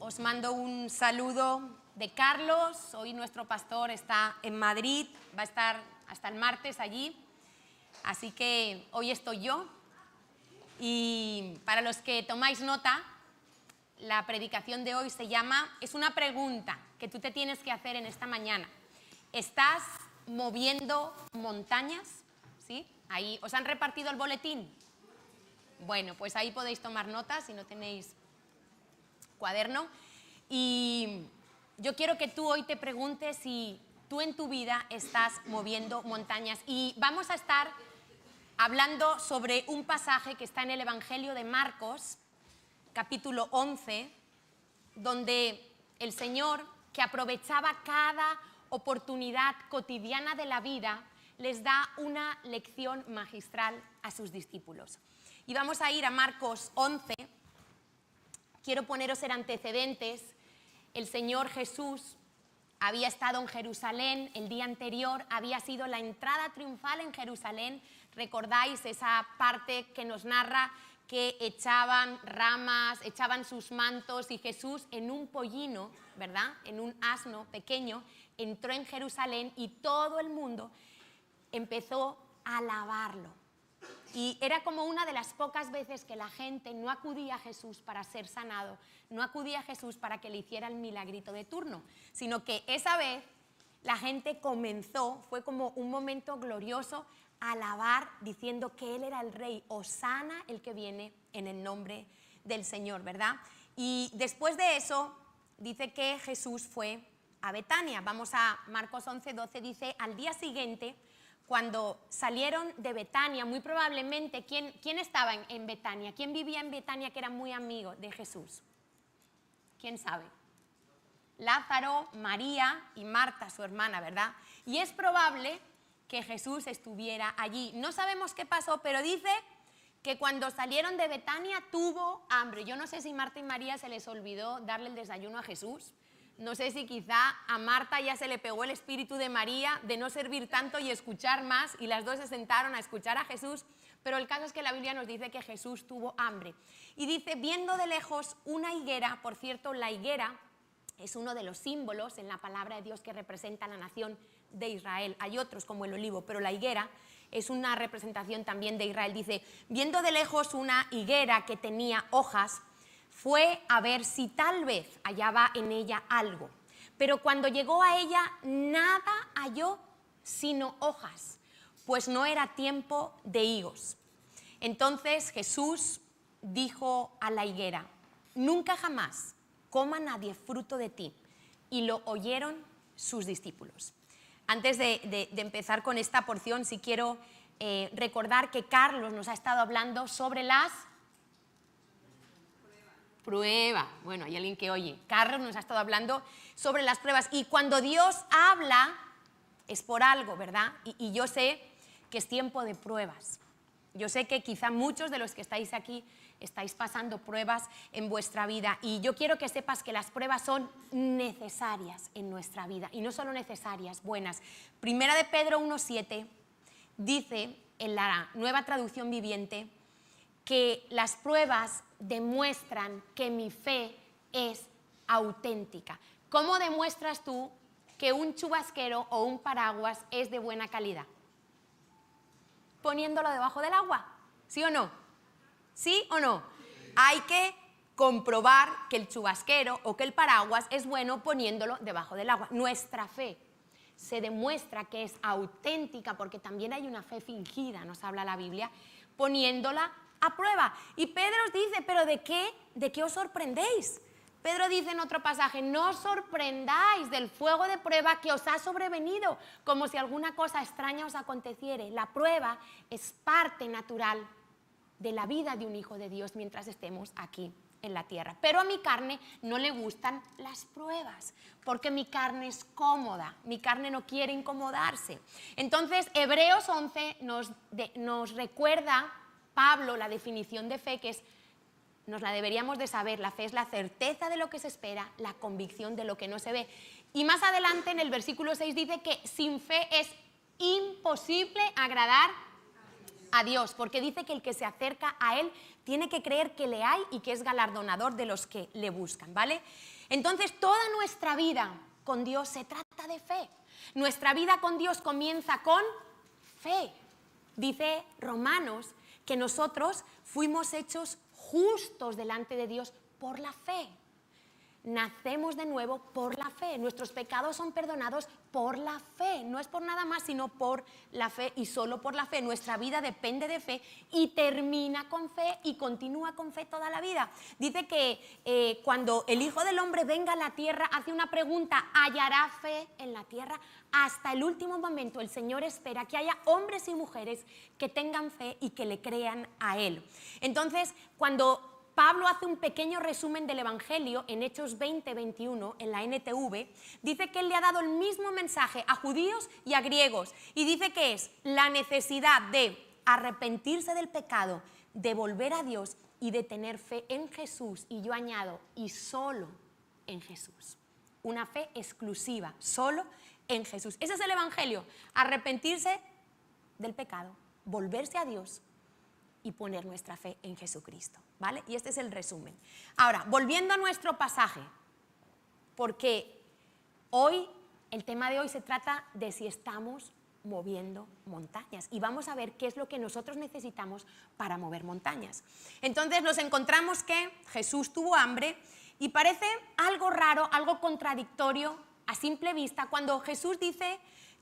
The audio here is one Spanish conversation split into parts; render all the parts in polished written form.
Os mando un saludo de Carlos. Hoy nuestro pastor está en Madrid, va a estar hasta el martes allí. Así que hoy estoy yo. Y para los que tomáis nota, la predicación de hoy se llama, es una pregunta que tú te tienes que hacer en esta mañana. ¿Estás moviendo montañas? ¿Sí? Ahí, ¿os han repartido el boletín? Bueno, pues ahí podéis tomar notas si no tenéis cuaderno. Y yo quiero que tú hoy te preguntes si tú en tu vida estás moviendo montañas. Y vamos a estar hablando sobre un pasaje que está en el Evangelio de Marcos, capítulo 11, donde el Señor, que aprovechaba cada oportunidad cotidiana de la vida, les da una lección magistral a sus discípulos. Y vamos a ir a Marcos 11. Quiero poneros en antecedentes. El Señor Jesús había estado en Jerusalén el día anterior, había sido la entrada triunfal en Jerusalén. ¿Recordáis esa parte que nos narra que echaban ramas, echaban sus mantos y Jesús en un pollino, ¿verdad? En un asno pequeño, entró en Jerusalén y todo el mundo empezó a alabarlo. Y era como una de las pocas veces que la gente no acudía a Jesús para ser sanado, no acudía a Jesús para que le hiciera el milagrito de turno, sino que esa vez la gente comenzó, fue como un momento glorioso, a alabar diciendo que Él era el Rey, Hosana el que viene en el nombre del Señor, ¿verdad? Y después de eso dice que Jesús fue a Betania. Vamos a Marcos 11:12, dice, al día siguiente, cuando salieron de Betania, muy probablemente, ¿quién estaba en Betania? ¿Quién vivía en Betania que era muy amigo de Jesús? ¿Quién sabe? Lázaro, María y Marta, su hermana, ¿verdad? Y es probable que Jesús estuviera allí. No sabemos qué pasó, pero dice que cuando salieron de Betania tuvo hambre. Yo no sé si Marta y María se les olvidó darle el desayuno a Jesús. No sé si quizá a Marta ya se le pegó el espíritu de María de no servir tanto y escuchar más, y las dos se sentaron a escuchar a Jesús, pero el caso es que la Biblia nos dice que Jesús tuvo hambre. Y dice, viendo de lejos una higuera, por cierto, la higuera es uno de los símbolos en la palabra de Dios que representa a la nación de Israel. Hay otros como el olivo, pero la higuera es una representación también de Israel. Dice, viendo de lejos una higuera que tenía hojas, fue a ver si tal vez hallaba en ella algo. Pero cuando llegó a ella, nada halló sino hojas, pues no era tiempo de higos. Entonces Jesús dijo a la higuera, nunca jamás coma nadie fruto de ti. Y lo oyeron sus discípulos. Antes de empezar con esta porción, sí quiero recordar que Carlos nos ha estado hablando sobre las pruebas. Bueno, hay alguien que oye. Carlos nos ha estado hablando sobre las pruebas. Y cuando Dios habla, es por algo, ¿verdad? Y yo sé que es tiempo de pruebas. Yo sé que quizá muchos de los que estáis aquí estáis pasando pruebas en vuestra vida. Y yo quiero que sepas que las pruebas son necesarias en nuestra vida. Y no solo necesarias, buenas. Primera de Pedro 1:7 dice en la Nueva Traducción Viviente que las pruebas demuestran que mi fe es auténtica. ¿Cómo demuestras tú que un chubasquero o un paraguas es de buena calidad? Poniéndolo debajo del agua, ¿sí o no? ¿Sí o no? Hay que comprobar que el chubasquero o que el paraguas es bueno poniéndolo debajo del agua. Nuestra fe se demuestra que es auténtica porque también hay una fe fingida, nos habla la Biblia, poniéndola a prueba. Y Pedro os dice, ¿pero de qué os sorprendéis? Pedro dice en otro pasaje, no os sorprendáis del fuego de prueba que os ha sobrevenido, como si alguna cosa extraña os aconteciere. La prueba es parte natural de la vida de un hijo de Dios mientras estemos aquí en la tierra. Pero a mi carne no le gustan las pruebas, porque mi carne es cómoda, mi carne no quiere incomodarse. Entonces, Hebreos 11 nos recuerda Pablo la definición de fe, que es, nos la deberíamos de saber, la fe es la certeza de lo que se espera, la convicción de lo que no se ve. Y más adelante en el versículo 6 dice que sin fe es imposible agradar a Dios, porque dice que el que se acerca a Él tiene que creer que le hay y que es galardonador de los que le buscan, ¿vale? Entonces, toda nuestra vida con Dios se trata de fe. Nuestra vida con Dios comienza con fe. Dice Romanos que nosotros fuimos hechos justos delante de Dios por la fe. Nacemos de nuevo por la fe. Nuestros pecados son perdonados por la fe. No es por nada más, sino por la fe y solo por la fe. Nuestra vida depende de fe y termina con fe y continúa con fe toda la vida. Dice que cuando el Hijo del Hombre venga a la tierra, hace una pregunta: ¿hallará fe en la tierra? Hasta el último momento el Señor espera que haya hombres y mujeres que tengan fe y que le crean a Él. Entonces, cuando Pablo hace un pequeño resumen del Evangelio en Hechos 20-21 en la NTV, dice que él le ha dado el mismo mensaje a judíos y a griegos, y dice que es la necesidad de arrepentirse del pecado, de volver a Dios y de tener fe en Jesús, y yo añado, y solo en Jesús. Una fe exclusiva, solo en Jesús. Ese es el Evangelio: arrepentirse del pecado, volverse a Dios y poner nuestra fe en Jesucristo, ¿vale? Y este es el resumen. Ahora, volviendo a nuestro pasaje, porque hoy, el tema de hoy se trata de si estamos moviendo montañas, y vamos a ver qué es lo que nosotros necesitamos para mover montañas. Entonces nos encontramos que Jesús tuvo hambre, y parece algo raro, algo contradictorio a simple vista, cuando Jesús dice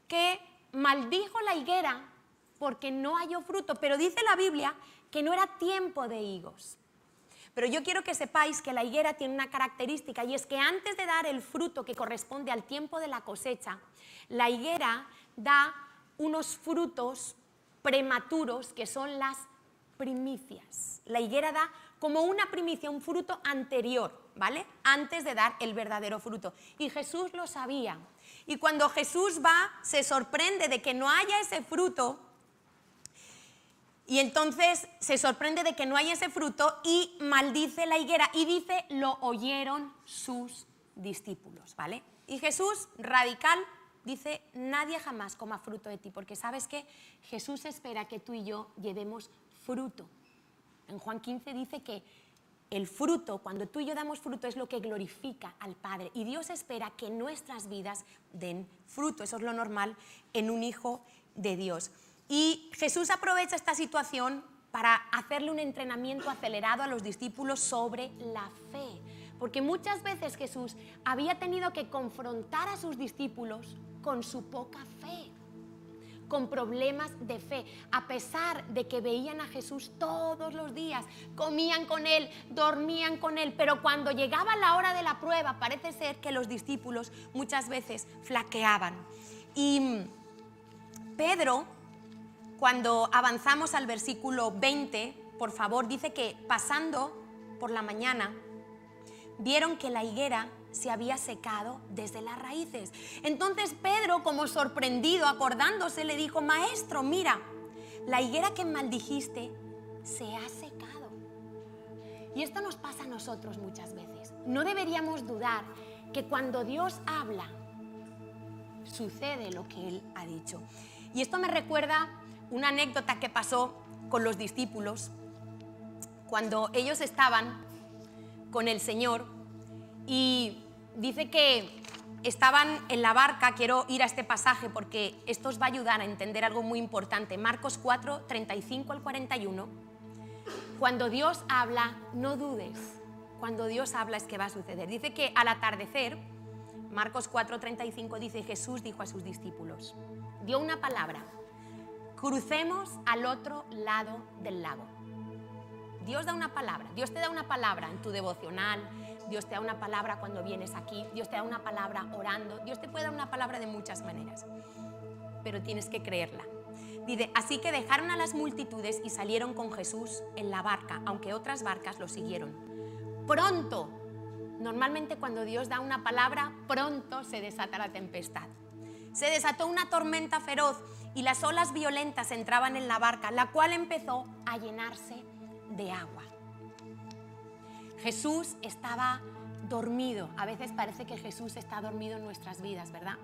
que maldijo la higuera porque no halló fruto, pero dice la Biblia que no era tiempo de higos. Pero yo quiero que sepáis que la higuera tiene una característica, y es que antes de dar el fruto que corresponde al tiempo de la cosecha, la higuera da unos frutos prematuros que son las primicias. La higuera da como una primicia, un fruto anterior, ¿vale? Antes de dar el verdadero fruto. Y Jesús lo sabía. Y cuando Jesús va, se sorprende de que no haya ese fruto. Y entonces se sorprende de que no haya ese fruto y maldice la higuera, y dice: lo oyeron sus discípulos, ¿vale? Y Jesús, radical, dice: nadie jamás coma fruto de ti, porque ¿sabes qué? Jesús espera que tú y yo llevemos fruto. En Juan 15 dice que el fruto, cuando tú y yo damos fruto, es lo que glorifica al Padre, y Dios espera que nuestras vidas den fruto. Eso es lo normal en un hijo de Dios. Y Jesús aprovecha esta situación para hacerle un entrenamiento acelerado a los discípulos sobre la fe. Porque muchas veces Jesús había tenido que confrontar a sus discípulos con su poca fe, con problemas de fe, a pesar de que veían a Jesús todos los días, comían con Él, dormían con Él, pero cuando llegaba la hora de la prueba, parece ser que los discípulos muchas veces flaqueaban. Y Pedro, cuando avanzamos al versículo 20, por favor, dice que pasando por la mañana, vieron que la higuera se había secado desde las raíces. Entonces Pedro, como sorprendido, acordándose, le dijo: maestro, mira, la higuera que maldijiste se ha secado. Y esto nos pasa a nosotros muchas veces. No deberíamos dudar que cuando Dios habla, sucede lo que Él ha dicho. Y esto me recuerda una anécdota que pasó con los discípulos cuando ellos estaban con el Señor, y dice que estaban en la barca. Quiero ir a este pasaje porque esto os va a ayudar a entender algo muy importante. Marcos 4, 35 al 41. Cuando Dios habla, no dudes. Cuando Dios habla es que va a suceder. Dice que al atardecer, Marcos 4, 35 dice: Jesús dijo a sus discípulos, dio una palabra: crucemos al otro lado del lago. Dios da una palabra. Dios te da una palabra en tu devocional, Dios te da una palabra cuando vienes aquí, Dios te da una palabra orando, Dios te puede dar una palabra de muchas maneras, pero tienes que creerla. Dice: así que dejaron a las multitudes y salieron con Jesús en la barca, aunque otras barcas lo siguieron. Pronto, normalmente cuando Dios da una palabra, pronto se desata la tempestad. Se desató una tormenta feroz y las olas violentas entraban en la barca, la cual empezó a llenarse de agua. Jesús estaba dormido. A veces parece que Jesús está dormido en nuestras vidas, ¿verdad?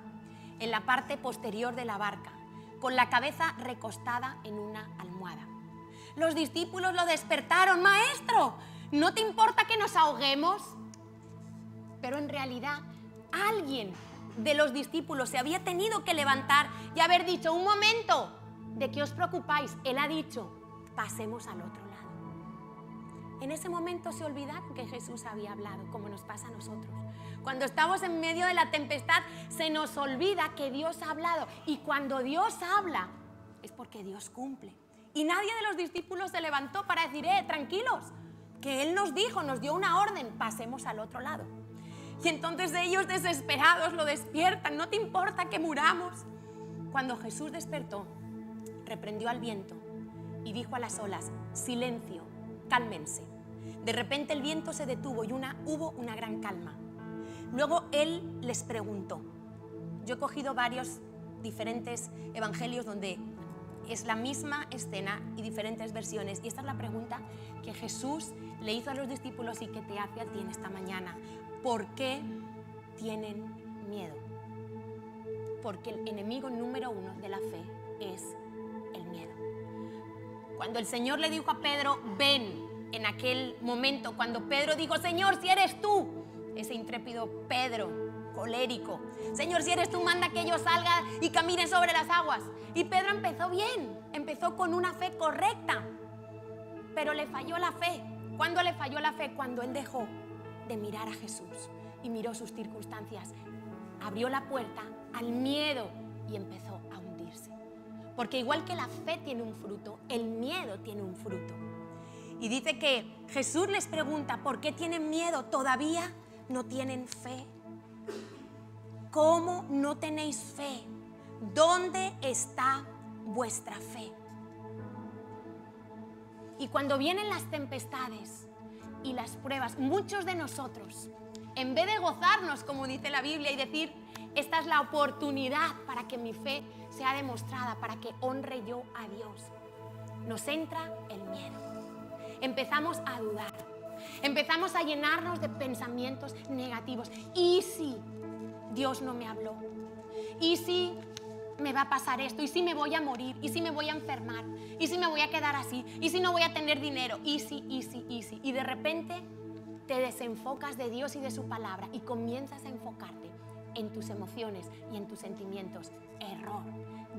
En la parte posterior de la barca, con la cabeza recostada en una almohada. Los discípulos lo despertaron. Maestro, ¿no te importa que nos ahoguemos? Pero en realidad alguien de los discípulos se había tenido que levantar y haber dicho: un momento, ¿de qué os preocupáis? Él ha dicho: pasemos al otro lado. En ese momento se olvidaron que Jesús había hablado, como nos pasa a nosotros. Cuando estamos en medio de la tempestad, se nos olvida que Dios ha hablado. Y cuando Dios habla, es porque Dios cumple. Y nadie de los discípulos se levantó para decir: tranquilos, que Él nos dijo, nos dio una orden, pasemos al otro lado. Y entonces ellos, desesperados, lo despiertan: no te importa que muramos. Cuando Jesús despertó, reprendió al viento y dijo a las olas: silencio, cálmense. De repente el viento se detuvo y hubo una gran calma. Luego Él les preguntó. Yo he cogido varios diferentes evangelios donde es la misma escena y diferentes versiones. Y esta es la pregunta que Jesús le hizo a los discípulos y que te hace a ti en esta mañana. ¿Por qué tienen miedo? Porque el enemigo número 1 de la fe es el miedo. Cuando el Señor le dijo a Pedro: ven, en aquel momento, cuando Pedro dijo: Señor, si eres tú, ese intrépido Pedro, colérico: Señor, si eres tú, manda que yo salga y camine sobre las aguas. Y Pedro empezó bien, empezó con una fe correcta, pero le falló la fe. ¿Cuándo le falló la fe? Cuando él dejó de mirar a Jesús y miró sus circunstancias, abrió la puerta al miedo y empezó a hundirse. Porque igual que la fe tiene un fruto, el miedo tiene un fruto. Y dice que Jesús les pregunta: ¿por qué tienen miedo? ¿Todavía no tienen fe? ¿Cómo no tenéis fe? ¿Dónde está vuestra fe? Y cuando vienen las tempestades y las pruebas, muchos de nosotros, en vez de gozarnos, como dice la Biblia, y decir: esta es la oportunidad para que mi fe sea demostrada, para que honre yo a Dios, nos entra el miedo. Empezamos a dudar, empezamos a llenarnos de pensamientos negativos. ¿Y si Dios no me habló? ¿Y si me va a pasar esto? ¿Y si me voy a morir? ¿Y si me voy a enfermar? ¿Y si me voy a quedar así? ¿Y si no voy a tener dinero? ¿Y si? Y de repente te desenfocas de Dios y de su palabra y comienzas a enfocarte en tus emociones y en tus sentimientos. Error.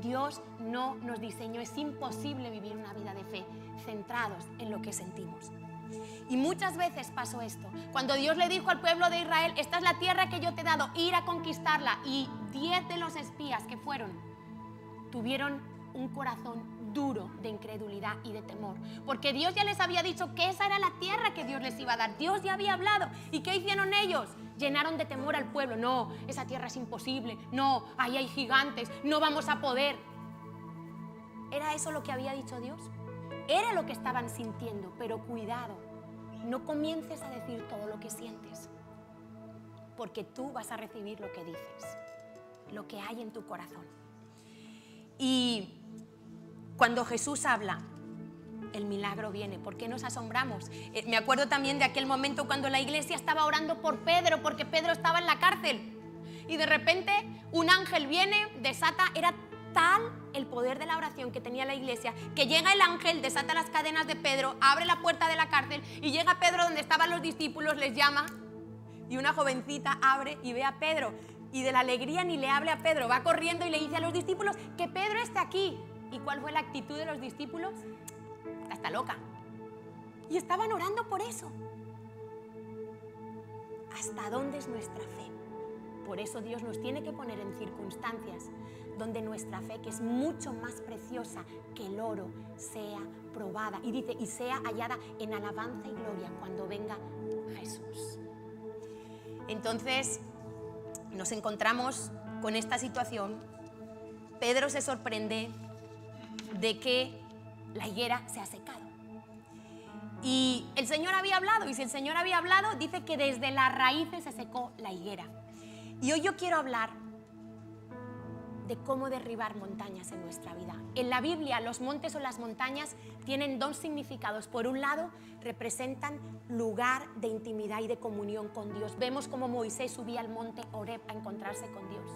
Dios no nos diseñó, es imposible vivir una vida de fe centrados en lo que sentimos. Y muchas veces pasó esto. Cuando Dios le dijo al pueblo de Israel: esta es la tierra que yo te he dado, ir a conquistarla, y 10 de los espías que fueron tuvieron un corazón duro de incredulidad y de temor, porque Dios ya les había dicho que esa era la tierra que Dios les iba a dar. Dios ya había hablado. ¿Y qué hicieron ellos? Llenaron de temor al pueblo. No, esa tierra es imposible. No, ahí hay gigantes. No vamos a poder. ¿Era eso lo que había dicho Dios? Era lo que estaban sintiendo. Pero cuidado, no comiences a decir todo lo que sientes, porque tú vas a recibir lo que dices, lo que hay en tu corazón. Y cuando Jesús habla, el milagro viene. ¿Por qué nos asombramos? Me acuerdo también de aquel momento cuando la iglesia estaba orando por Pedro, porque Pedro estaba en la cárcel. Y de repente un ángel viene, desata, era tal el poder de la oración que tenía la iglesia, que llega el ángel, desata las cadenas de Pedro, abre la puerta de la cárcel y llega Pedro donde estaban los discípulos, les llama, y una jovencita abre y ve a Pedro. Y de la alegría ni le habla a Pedro, va corriendo y le dice a los discípulos que Pedro está aquí. ¿Y cuál fue la actitud de los discípulos? Está loca. Y estaban orando por eso. ¿Hasta dónde es nuestra fe? Por eso Dios nos tiene que poner en circunstancias donde nuestra fe, que es mucho más preciosa que el oro, sea probada. Y dice: y sea hallada en alabanza y gloria cuando venga Jesús. Entonces nos encontramos con esta situación. Pedro se sorprende de que la higuera se ha secado. Y el Señor había hablado, y si el Señor había hablado, dice que desde las raíces se secó la higuera. Y hoy yo quiero hablar de cómo derribar montañas en nuestra vida. En la Biblia, los montes o las montañas tienen dos significados. Por un lado, representan lugar de intimidad y de comunión con Dios. Vemos cómo Moisés subía al monte Horeb a encontrarse con Dios.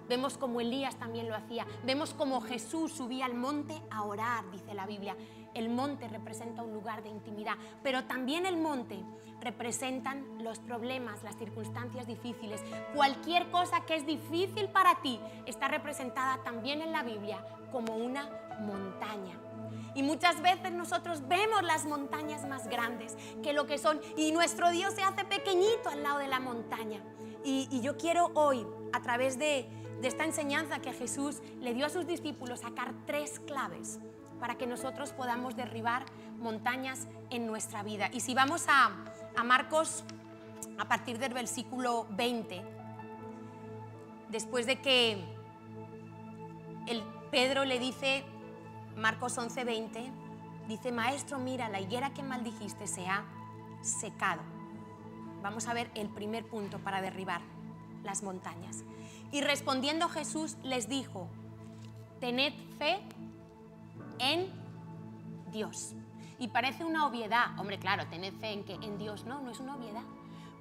Vemos como Elías también lo hacía. Vemos como Jesús subía al monte a orar, dice la Biblia. El monte representa un lugar de intimidad, pero también el monte representan los problemas, las circunstancias difíciles. Cualquier cosa que es difícil para ti está representada también en la Biblia como una montaña. Y muchas veces nosotros vemos las montañas más grandes que lo que son, y nuestro Dios se hace pequeñito al lado de la montaña. Y yo quiero hoy, a través de esta enseñanza que Jesús le dio a sus discípulos, sacar 3 claves para que nosotros podamos derribar montañas en nuestra vida. Y si vamos a Marcos, a partir del versículo 20, después de que Pedro le dice, Marcos 11:20, dice: Maestro, mira, la higuera que maldijiste se ha secado. Vamos a ver el primer punto para derribar las montañas. Y respondiendo Jesús les dijo: tened fe en Dios. Y parece una obviedad. Hombre, claro, tened fe en que en Dios. No, no es una obviedad.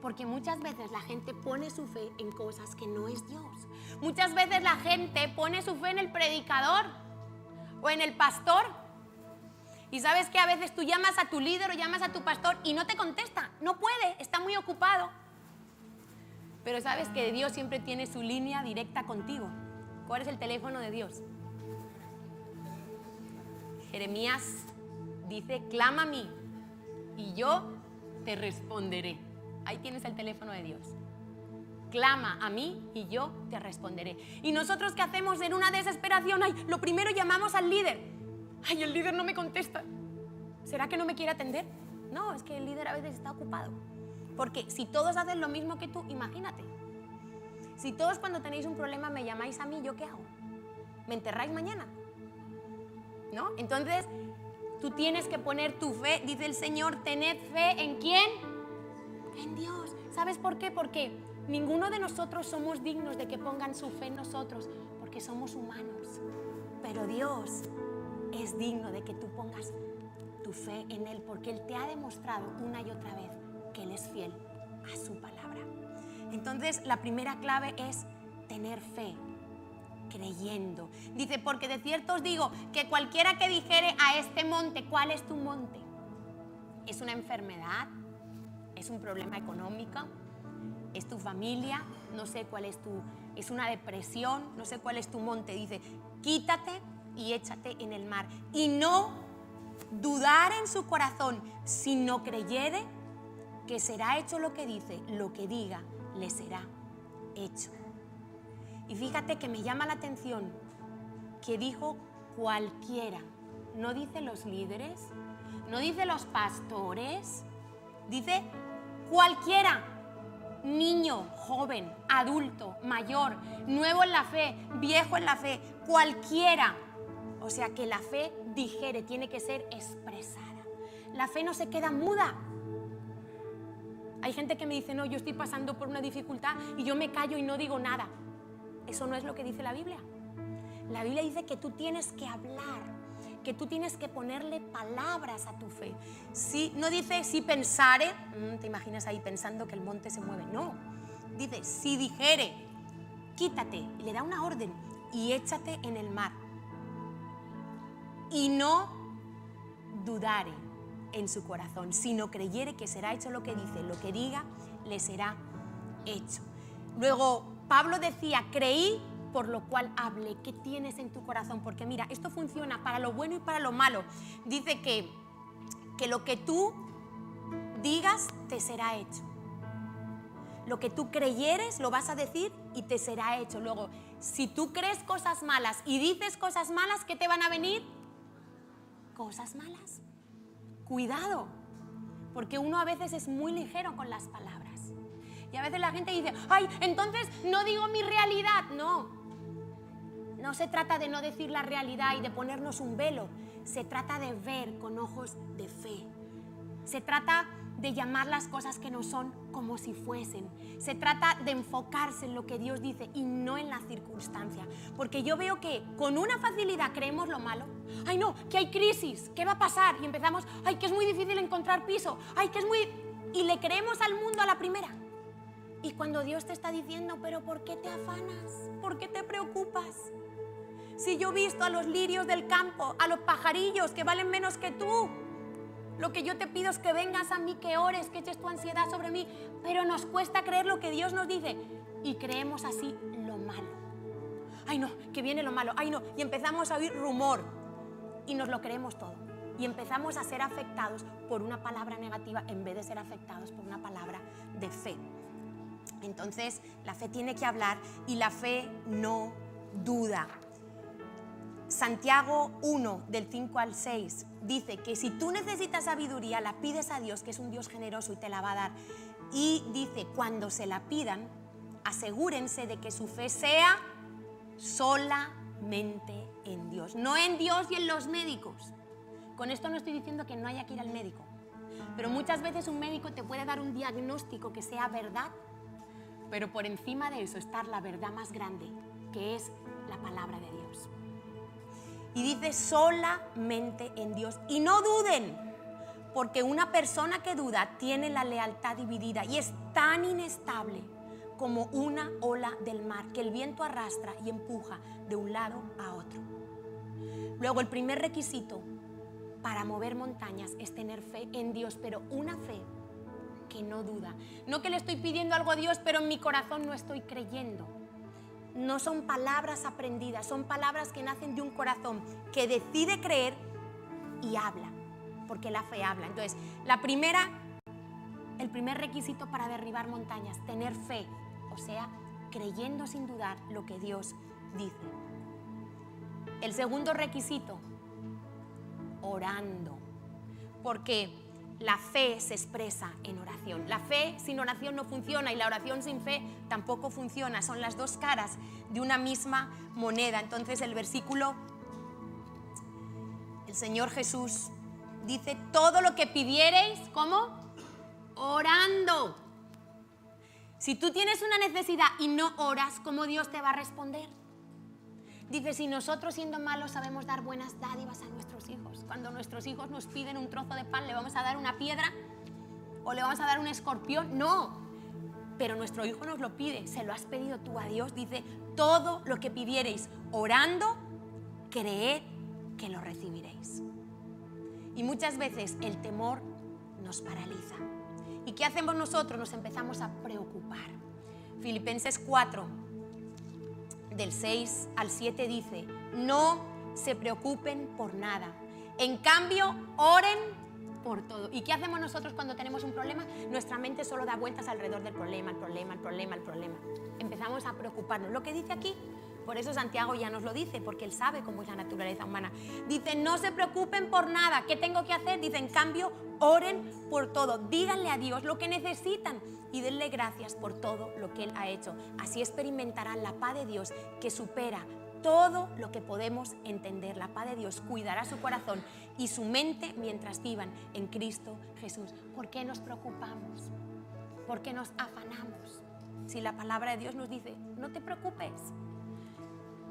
Porque muchas veces la gente pone su fe en cosas que no es Dios. Muchas veces la gente pone su fe en el predicador o en el pastor. Y sabes que a veces tú llamas a tu líder o llamas a tu pastor y no te contesta. No puede, está muy ocupado. Pero sabes que Dios siempre tiene su línea directa contigo. ¿Cuál es el teléfono de Dios? Jeremías dice: clama a mí y yo te responderé. Ahí tienes el teléfono de Dios. Clama a mí y yo te responderé. Y nosotros, ¿qué hacemos en una desesperación? Ay, lo primero llamamos al líder. Ay, el líder no me contesta. ¿Será que no me quiere atender? No, es que el líder a veces está ocupado. Porque si todos hacen lo mismo que tú, imagínate. Si todos cuando tenéis un problema me llamáis a mí, ¿yo qué hago? ¿Me enterráis mañana? ¿No? Entonces, tú tienes que poner tu fe, dice el Señor, tened fe ¿en quién? En Dios. ¿Sabes por qué? Porque ninguno de nosotros somos dignos de que pongan su fe en nosotros, porque somos humanos. Pero Dios es digno de que tú pongas tu fe en Él, porque Él te ha demostrado una y otra vez que Él es fiel a su palabra. Entonces, la primera clave es tener fe, creyendo. Dice: porque de cierto os digo que cualquiera que dijere a este monte. ¿Cuál es tu monte? ¿Es una enfermedad? ¿Es un problema económico? ¿Es tu familia? No sé cuál es ¿es una depresión? No sé cuál es tu monte. Dice: quítate y échate en el mar. Y no dudar en su corazón, si no creyere que será hecho lo que dice, lo que diga, le será hecho. Y fíjate que me llama la atención que dijo cualquiera. No dice los líderes, no dice los pastores, dice cualquiera. Niño, joven, adulto, mayor, nuevo en la fe, viejo en la fe, cualquiera. O sea que la fe dijere, tiene que ser expresada. La fe no se queda muda. Hay gente que me dice: no, yo estoy pasando por una dificultad y yo me callo y no digo nada. Eso no es lo que dice la Biblia. La Biblia dice que tú tienes que hablar, que tú tienes que ponerle palabras a tu fe. Sí, no dice si pensare, te imaginas ahí pensando que el monte se mueve. No, dice si dijere, quítate, y le da una orden, y échate en el mar. Y no dudare en su corazón, sino creyere que será hecho lo que dice, lo que diga, le será hecho. Luego Pablo decía: creí, por lo cual hable. ¿Qué tienes en tu corazón? Porque mira, esto funciona para lo bueno y para lo malo. Dice que lo que tú digas te será hecho. Lo que tú creyeres lo vas a decir y te será hecho. Luego, si tú crees cosas malas y dices cosas malas, ¿qué te van a venir? Cosas malas. Cuidado, porque uno a veces es muy ligero con las palabras. Y a veces la gente dice: ay, entonces no digo mi realidad. No se trata de no decir la realidad y de ponernos un velo. Se trata de ver con ojos de fe. Se trata de llamar las cosas que no son como si fuesen. Se trata de enfocarse en lo que Dios dice y no en la circunstancia. Porque yo veo que con una facilidad creemos lo malo. Ay, no, que hay crisis, ¿qué va a pasar? Y empezamos: ay, que es muy difícil encontrar piso. Ay, que es muy... Y le creemos al mundo a la primera. Y cuando Dios te está diciendo, pero ¿por qué te afanas? ¿Por qué te preocupas? Si yo he visto a los lirios del campo, a los pajarillos que valen menos que tú. Lo que yo te pido es que vengas a mí, que ores, que eches tu ansiedad sobre mí. Pero nos cuesta creer lo que Dios nos dice. Y creemos así lo malo. Ay no, que viene lo malo, ay no. Y empezamos a oír rumor. Y nos lo creemos todo. Y empezamos a ser afectados por una palabra negativa en vez de ser afectados por una palabra de fe. Entonces, la fe tiene que hablar y la fe no duda. Santiago 1, del 5 al 6, dice que si tú necesitas sabiduría, la pides a Dios, que es un Dios generoso y te la va a dar. Y dice, cuando se la pidan, asegúrense de que su fe sea solamente en Dios, no en Dios y en los médicos. Con esto no estoy diciendo que no haya que ir al médico, pero muchas veces un médico te puede dar un diagnóstico que sea verdad, pero por encima de eso está la verdad más grande, que es la palabra de Dios. Y dice solamente en Dios. Y no duden, porque una persona que duda tiene la lealtad dividida y es tan inestable como una ola del mar que el viento arrastra y empuja de un lado a otro. Luego, el primer requisito para mover montañas es tener fe en Dios, pero una fe que no duda. No que le estoy pidiendo algo a Dios, pero en mi corazón no estoy creyendo. No son palabras aprendidas, son palabras que nacen de un corazón que decide creer y habla, porque la fe habla. Entonces, el primer requisito para derribar montañas, tener fe, o sea, creyendo sin dudar lo que Dios dice. El segundo requisito, orando, porque la fe se expresa en oración. La fe sin oración no funciona y la oración sin fe tampoco funciona. Son las dos caras de una misma moneda. Entonces el versículo, el Señor Jesús dice, todo lo que pidiereis, ¿cómo? Orando. Si tú tienes una necesidad y no oras, ¿cómo Dios te va a responder? Dice, si nosotros siendo malos sabemos dar buenas dádivas a nuestros hijos, cuando nuestros hijos nos piden un trozo de pan, ¿le vamos a dar una piedra o le vamos a dar un escorpión? No, pero nuestro hijo nos lo pide. ¿Se lo has pedido tú a Dios? Dice, todo lo que pidiereis orando, creed que lo recibiréis. Y muchas veces el temor nos paraliza. ¿Y qué hacemos nosotros? Nos empezamos a preocupar. Filipenses 4, del 6 al 7 dice, no se preocupen por nada. En cambio, oren por todo. ¿Y qué hacemos nosotros cuando tenemos un problema? Nuestra mente solo da vueltas alrededor del problema, el problema, el problema, el problema. Empezamos a preocuparnos. Lo que dice aquí, por eso Santiago ya nos lo dice, porque él sabe cómo es la naturaleza humana. Dice, no se preocupen por nada. ¿Qué tengo que hacer? Dice, en cambio, oren por todo. Díganle a Dios lo que necesitan y denle gracias por todo lo que Él ha hecho. Así experimentarán la paz de Dios que supera todo lo que podemos entender. La paz de Dios cuidará su corazón y su mente mientras vivan en Cristo Jesús. ¿Por qué nos preocupamos? ¿Por qué nos afanamos? Si la palabra de Dios nos dice, no te preocupes.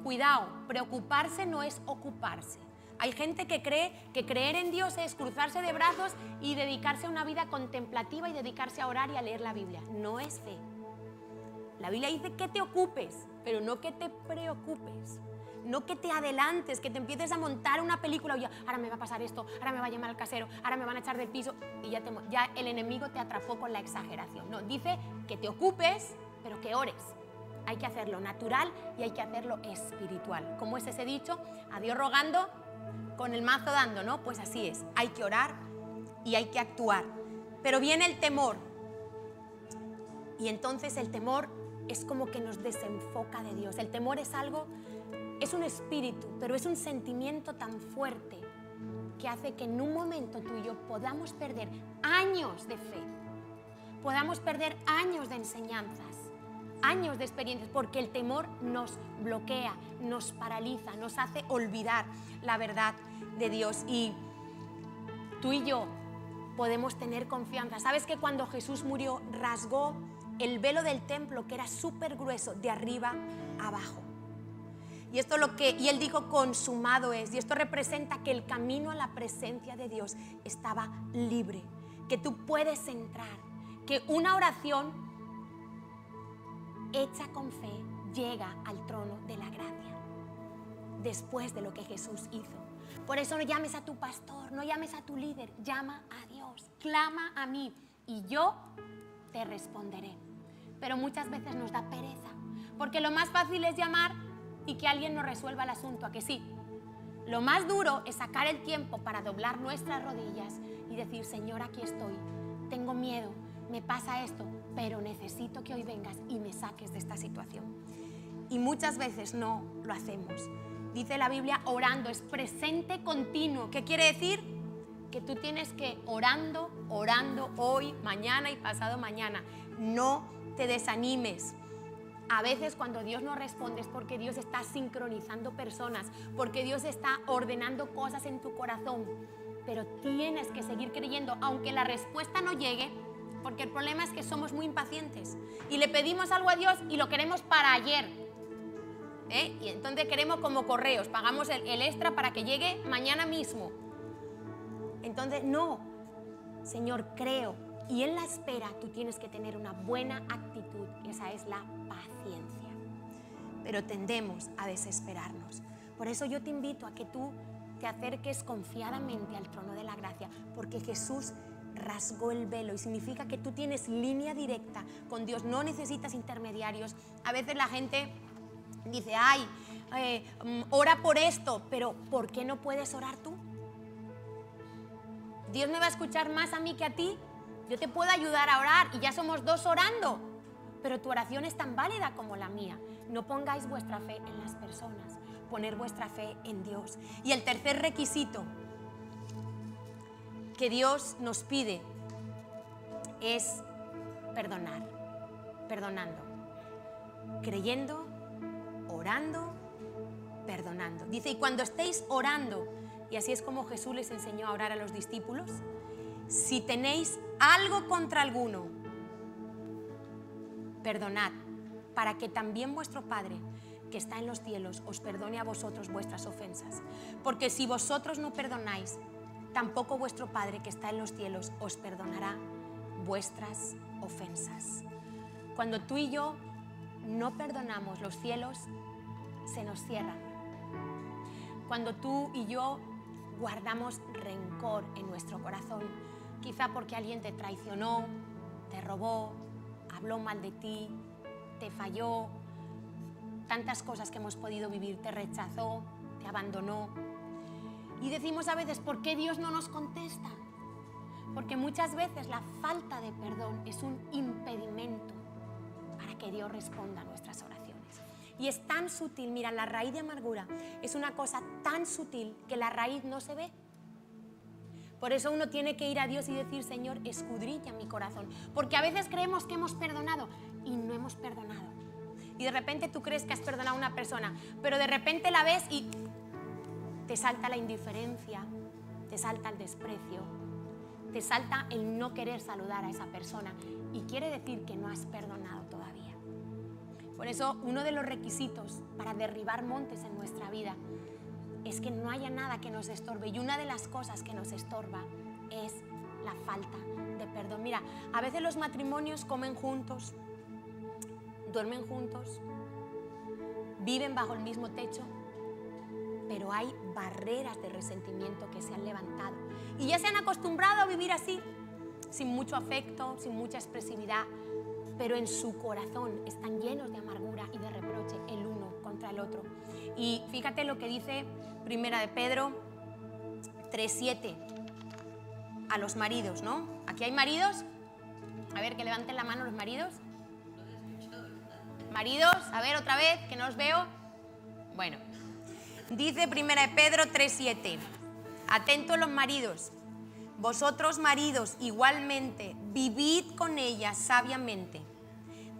Cuidado, preocuparse no es ocuparse. Hay gente que cree que creer en Dios es cruzarse de brazos y dedicarse a una vida contemplativa y dedicarse a orar y a leer la Biblia. No es fe. La Biblia dice que te ocupes, pero no que te preocupes. No que te adelantes, que te empieces a montar una película. Oye, ahora me va a pasar esto, ahora me va a llamar el casero, ahora me van a echar del piso. Y ya el enemigo te atrapó con la exageración. No, dice que te ocupes, pero que ores. Hay que hacerlo natural y hay que hacerlo espiritual. ¿Cómo es ese dicho? A Dios rogando, con el mazo dando, ¿no? Pues así es. Hay que orar y hay que actuar. Pero viene el temor. Y entonces el temor es como que nos desenfoca de Dios. El temor es algo, es un espíritu, pero es un sentimiento tan fuerte que hace que en un momento tú y yo podamos perder años de fe, podamos perder años de enseñanzas, años de experiencias, porque el temor nos bloquea, nos paraliza, nos hace olvidar la verdad de Dios. Y tú y yo podemos tener confianza. ¿Sabes que cuando Jesús murió rasgó el velo del templo, que era súper grueso, de arriba a abajo? Y y él dijo, consumado es. Y esto representa que el camino a la presencia de Dios estaba libre, que tú puedes entrar, que una oración hecha con fe, llega al trono de la gracia, después de lo que Jesús hizo. Por eso no llames a tu pastor, no llames a tu líder, llama a Dios, clama a mí y yo te responderé. Pero muchas veces nos da pereza, porque lo más fácil es llamar y que alguien nos resuelva el asunto, ¿a que sí? Lo más duro es sacar el tiempo para doblar nuestras rodillas y decir, Señor, aquí estoy, tengo miedo, me pasa esto, pero necesito que hoy vengas y me saques de esta situación. Y muchas veces no lo hacemos. Dice la Biblia, orando, es presente continuo. ¿Qué quiere decir? Que tú tienes que orando hoy, mañana y pasado mañana. No te desanimes. A veces cuando Dios no responde es porque Dios está sincronizando personas, porque Dios está ordenando cosas en tu corazón. Pero tienes que seguir creyendo, aunque la respuesta no llegue, porque el problema es que somos muy impacientes y le pedimos algo a Dios y lo queremos para ayer. Y entonces queremos como correos, pagamos el extra para que llegue mañana mismo. Entonces no, Señor, creo. Y en la espera tú tienes que tener una buena actitud, esa es la paciencia. Pero tendemos a desesperarnos. Por eso yo te invito a que tú te acerques confiadamente al trono de la gracia, porque Jesús rasgó el velo y significa que tú tienes línea directa con Dios, no necesitas intermediarios. A veces la gente dice, ora por esto, pero ¿por qué no puedes orar tú? Dios me va a escuchar más a mí que a ti. Yo te puedo ayudar a orar y ya somos dos orando, pero tu oración es tan válida como la mía. No pongáis vuestra fe en las personas, poner vuestra fe en Dios. Y el tercer requisito que Dios nos pide es perdonar, perdonando, creyendo, orando, perdonando. Dice, y cuando estéis orando, y así es como Jesús les enseñó a orar a los discípulos, si tenéis algo contra alguno, perdonad, para que también vuestro Padre, que está en los cielos, os perdone a vosotros vuestras ofensas. Porque si vosotros no perdonáis, tampoco vuestro Padre, que está en los cielos, os perdonará vuestras ofensas. Cuando tú y yo no perdonamos, los cielos se nos cierran. Cuando tú y yo guardamos rencor en nuestro corazón, quizá porque alguien te traicionó, te robó, habló mal de ti, te falló, tantas cosas que hemos podido vivir, te rechazó, te abandonó. Y decimos a veces, ¿por qué Dios no nos contesta? Porque muchas veces la falta de perdón es un impedimento para que Dios responda a nuestras oraciones. Y es tan sutil, mira, la raíz de amargura es una cosa tan sutil que la raíz no se ve. Por eso uno tiene que ir a Dios y decir, Señor, escudriña mi corazón. Porque a veces creemos que hemos perdonado y no hemos perdonado. Y de repente tú crees que has perdonado a una persona, pero de repente la ves y te salta la indiferencia, te salta el desprecio, te salta el no querer saludar a esa persona. Y quiere decir que no has perdonado todavía. Por eso uno de los requisitos para derribar montes en nuestra vida es que no haya nada que nos estorbe. Y una de las cosas que nos estorba es la falta de perdón. Mira, a veces los matrimonios comen juntos, duermen juntos, viven bajo el mismo techo, pero hay barreras de resentimiento que se han levantado. Y ya se han acostumbrado a vivir así, sin mucho afecto, sin mucha expresividad, pero en su corazón están llenos de amargura y de reproche el uno contra el otro. Y fíjate lo que dice Primera de Pedro 3:7 a los maridos, ¿no? ¿Aquí hay maridos? A ver, que levanten la mano los maridos. Maridos, a ver otra vez, que no os veo. Bueno, dice Primera de Pedro 3:7. Atentos los maridos. Vosotros maridos igualmente vivid con ella sabiamente,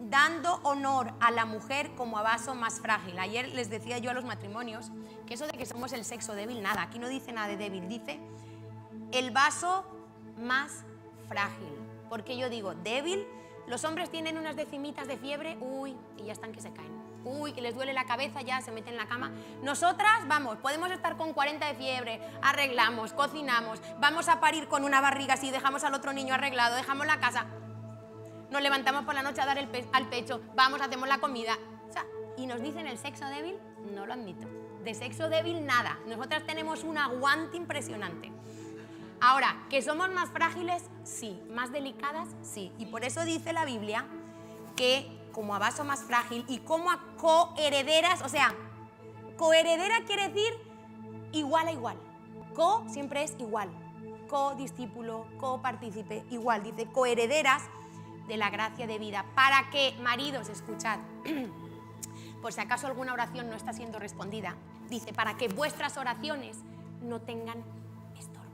dando honor a la mujer como a vaso más frágil. Ayer les decía yo a los matrimonios que eso de que somos el sexo débil, nada, aquí no dice nada de débil, dice el vaso más frágil. Porque yo digo débil, los hombres tienen unas decimitas de fiebre, y ya están que se caen. Que les duele la cabeza, ya se meten en la cama. Nosotras, vamos, podemos estar con 40 de fiebre, arreglamos, cocinamos, vamos a parir con una barriga así, dejamos al otro niño arreglado, dejamos la casa. nos levantamos por la noche a dar al pecho, vamos, hacemos la comida. O sea, y nos dicen el sexo débil, no lo admito. De sexo débil nada. Nosotras tenemos un aguante impresionante. Ahora, ¿que somos más frágiles? Sí. ¿Más delicadas? Sí. Y por eso dice la Biblia que como a vaso más frágil y como a coherederas, o sea, coheredera quiere decir igual a igual. Co siempre es igual. Co-discípulo, co-partícipe, igual. Dice coherederas de la gracia de vida. Para que, maridos, escuchad, por si acaso alguna oración no está siendo respondida, dice, para que vuestras oraciones no tengan estorbo.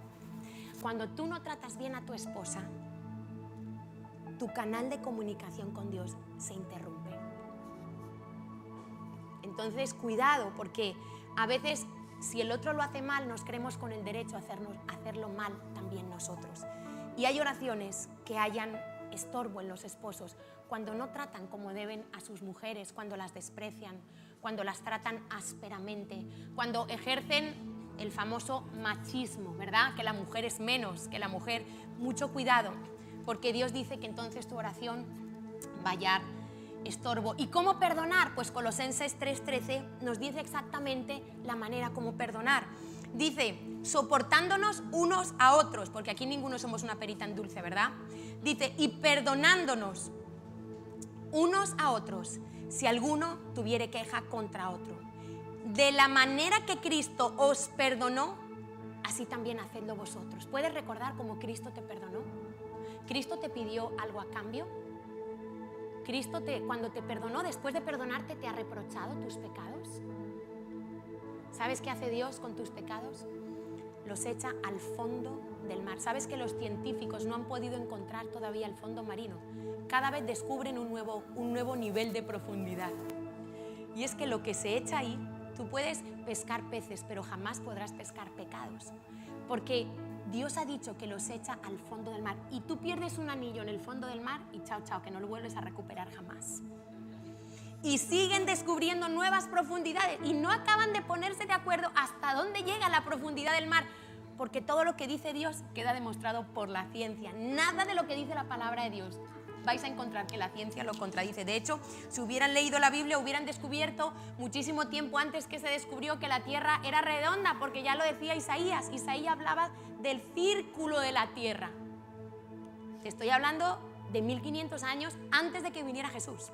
Cuando tú no tratas bien a tu esposa, tu canal de comunicación con Dios se interrumpe. Entonces, cuidado, porque a veces, si el otro lo hace mal, nos creemos con el derecho a hacerlo mal también nosotros. Y hay oraciones que hayan estorbo en los esposos cuando no tratan como deben a sus mujeres, cuando las desprecian, cuando las tratan ásperamente, cuando ejercen el famoso machismo, ¿verdad? Que la mujer es menos, que la mujer, mucho cuidado, porque Dios dice que entonces tu oración va a hallar estorbo. ¿Y cómo perdonar? Pues Colosenses 3:13 nos dice exactamente la manera como perdonar. Dice, soportándonos unos a otros, porque aquí ninguno somos una perita en dulce, ¿verdad? Dice, y perdonándonos unos a otros, si alguno tuviere queja contra otro. De la manera que Cristo os perdonó, así también hacedlo vosotros. ¿Puedes recordar cómo Cristo te perdonó? ¿Cristo te pidió algo a cambio? ¿Cristo cuando te perdonó, después de perdonarte, te ha reprochado tus pecados? ¿Sabes qué hace Dios con tus pecados? Los echa al fondo del mar. ¿Sabes que los científicos no han podido encontrar todavía el fondo marino? Cada vez descubren un nuevo nivel de profundidad. Y es que lo que se echa ahí, tú puedes pescar peces, pero jamás podrás pescar pecados. Porque Dios ha dicho que los echa al fondo del mar. Y tú pierdes un anillo en el fondo del mar y chao, chao, que no lo vuelves a recuperar jamás. Y siguen descubriendo nuevas profundidades y no acaban de ponerse de acuerdo hasta dónde llega la profundidad del mar, porque todo lo que dice Dios queda demostrado por la ciencia. Nada de lo que dice la palabra de Dios vais a encontrar que la ciencia lo contradice. De hecho, si hubieran leído la Biblia, hubieran descubierto muchísimo tiempo antes que se descubrió que la tierra era redonda, porque ya lo decía Isaías. Isaías hablaba del círculo de la tierra. Te estoy hablando de 1500 años antes de que viniera Jesús.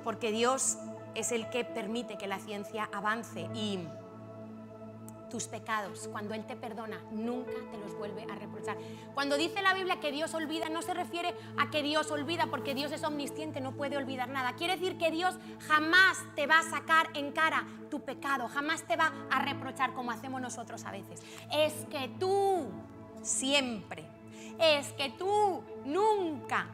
Porque Dios es el que permite que la ciencia avance y tus pecados, cuando Él te perdona, nunca te los vuelve a reprochar. Cuando dice la Biblia que Dios olvida, no se refiere a que Dios olvida porque Dios es omnisciente, no puede olvidar nada. Quiere decir que Dios jamás te va a sacar en cara tu pecado, jamás te va a reprochar como hacemos nosotros a veces. Es que tú siempre, es que tú nunca.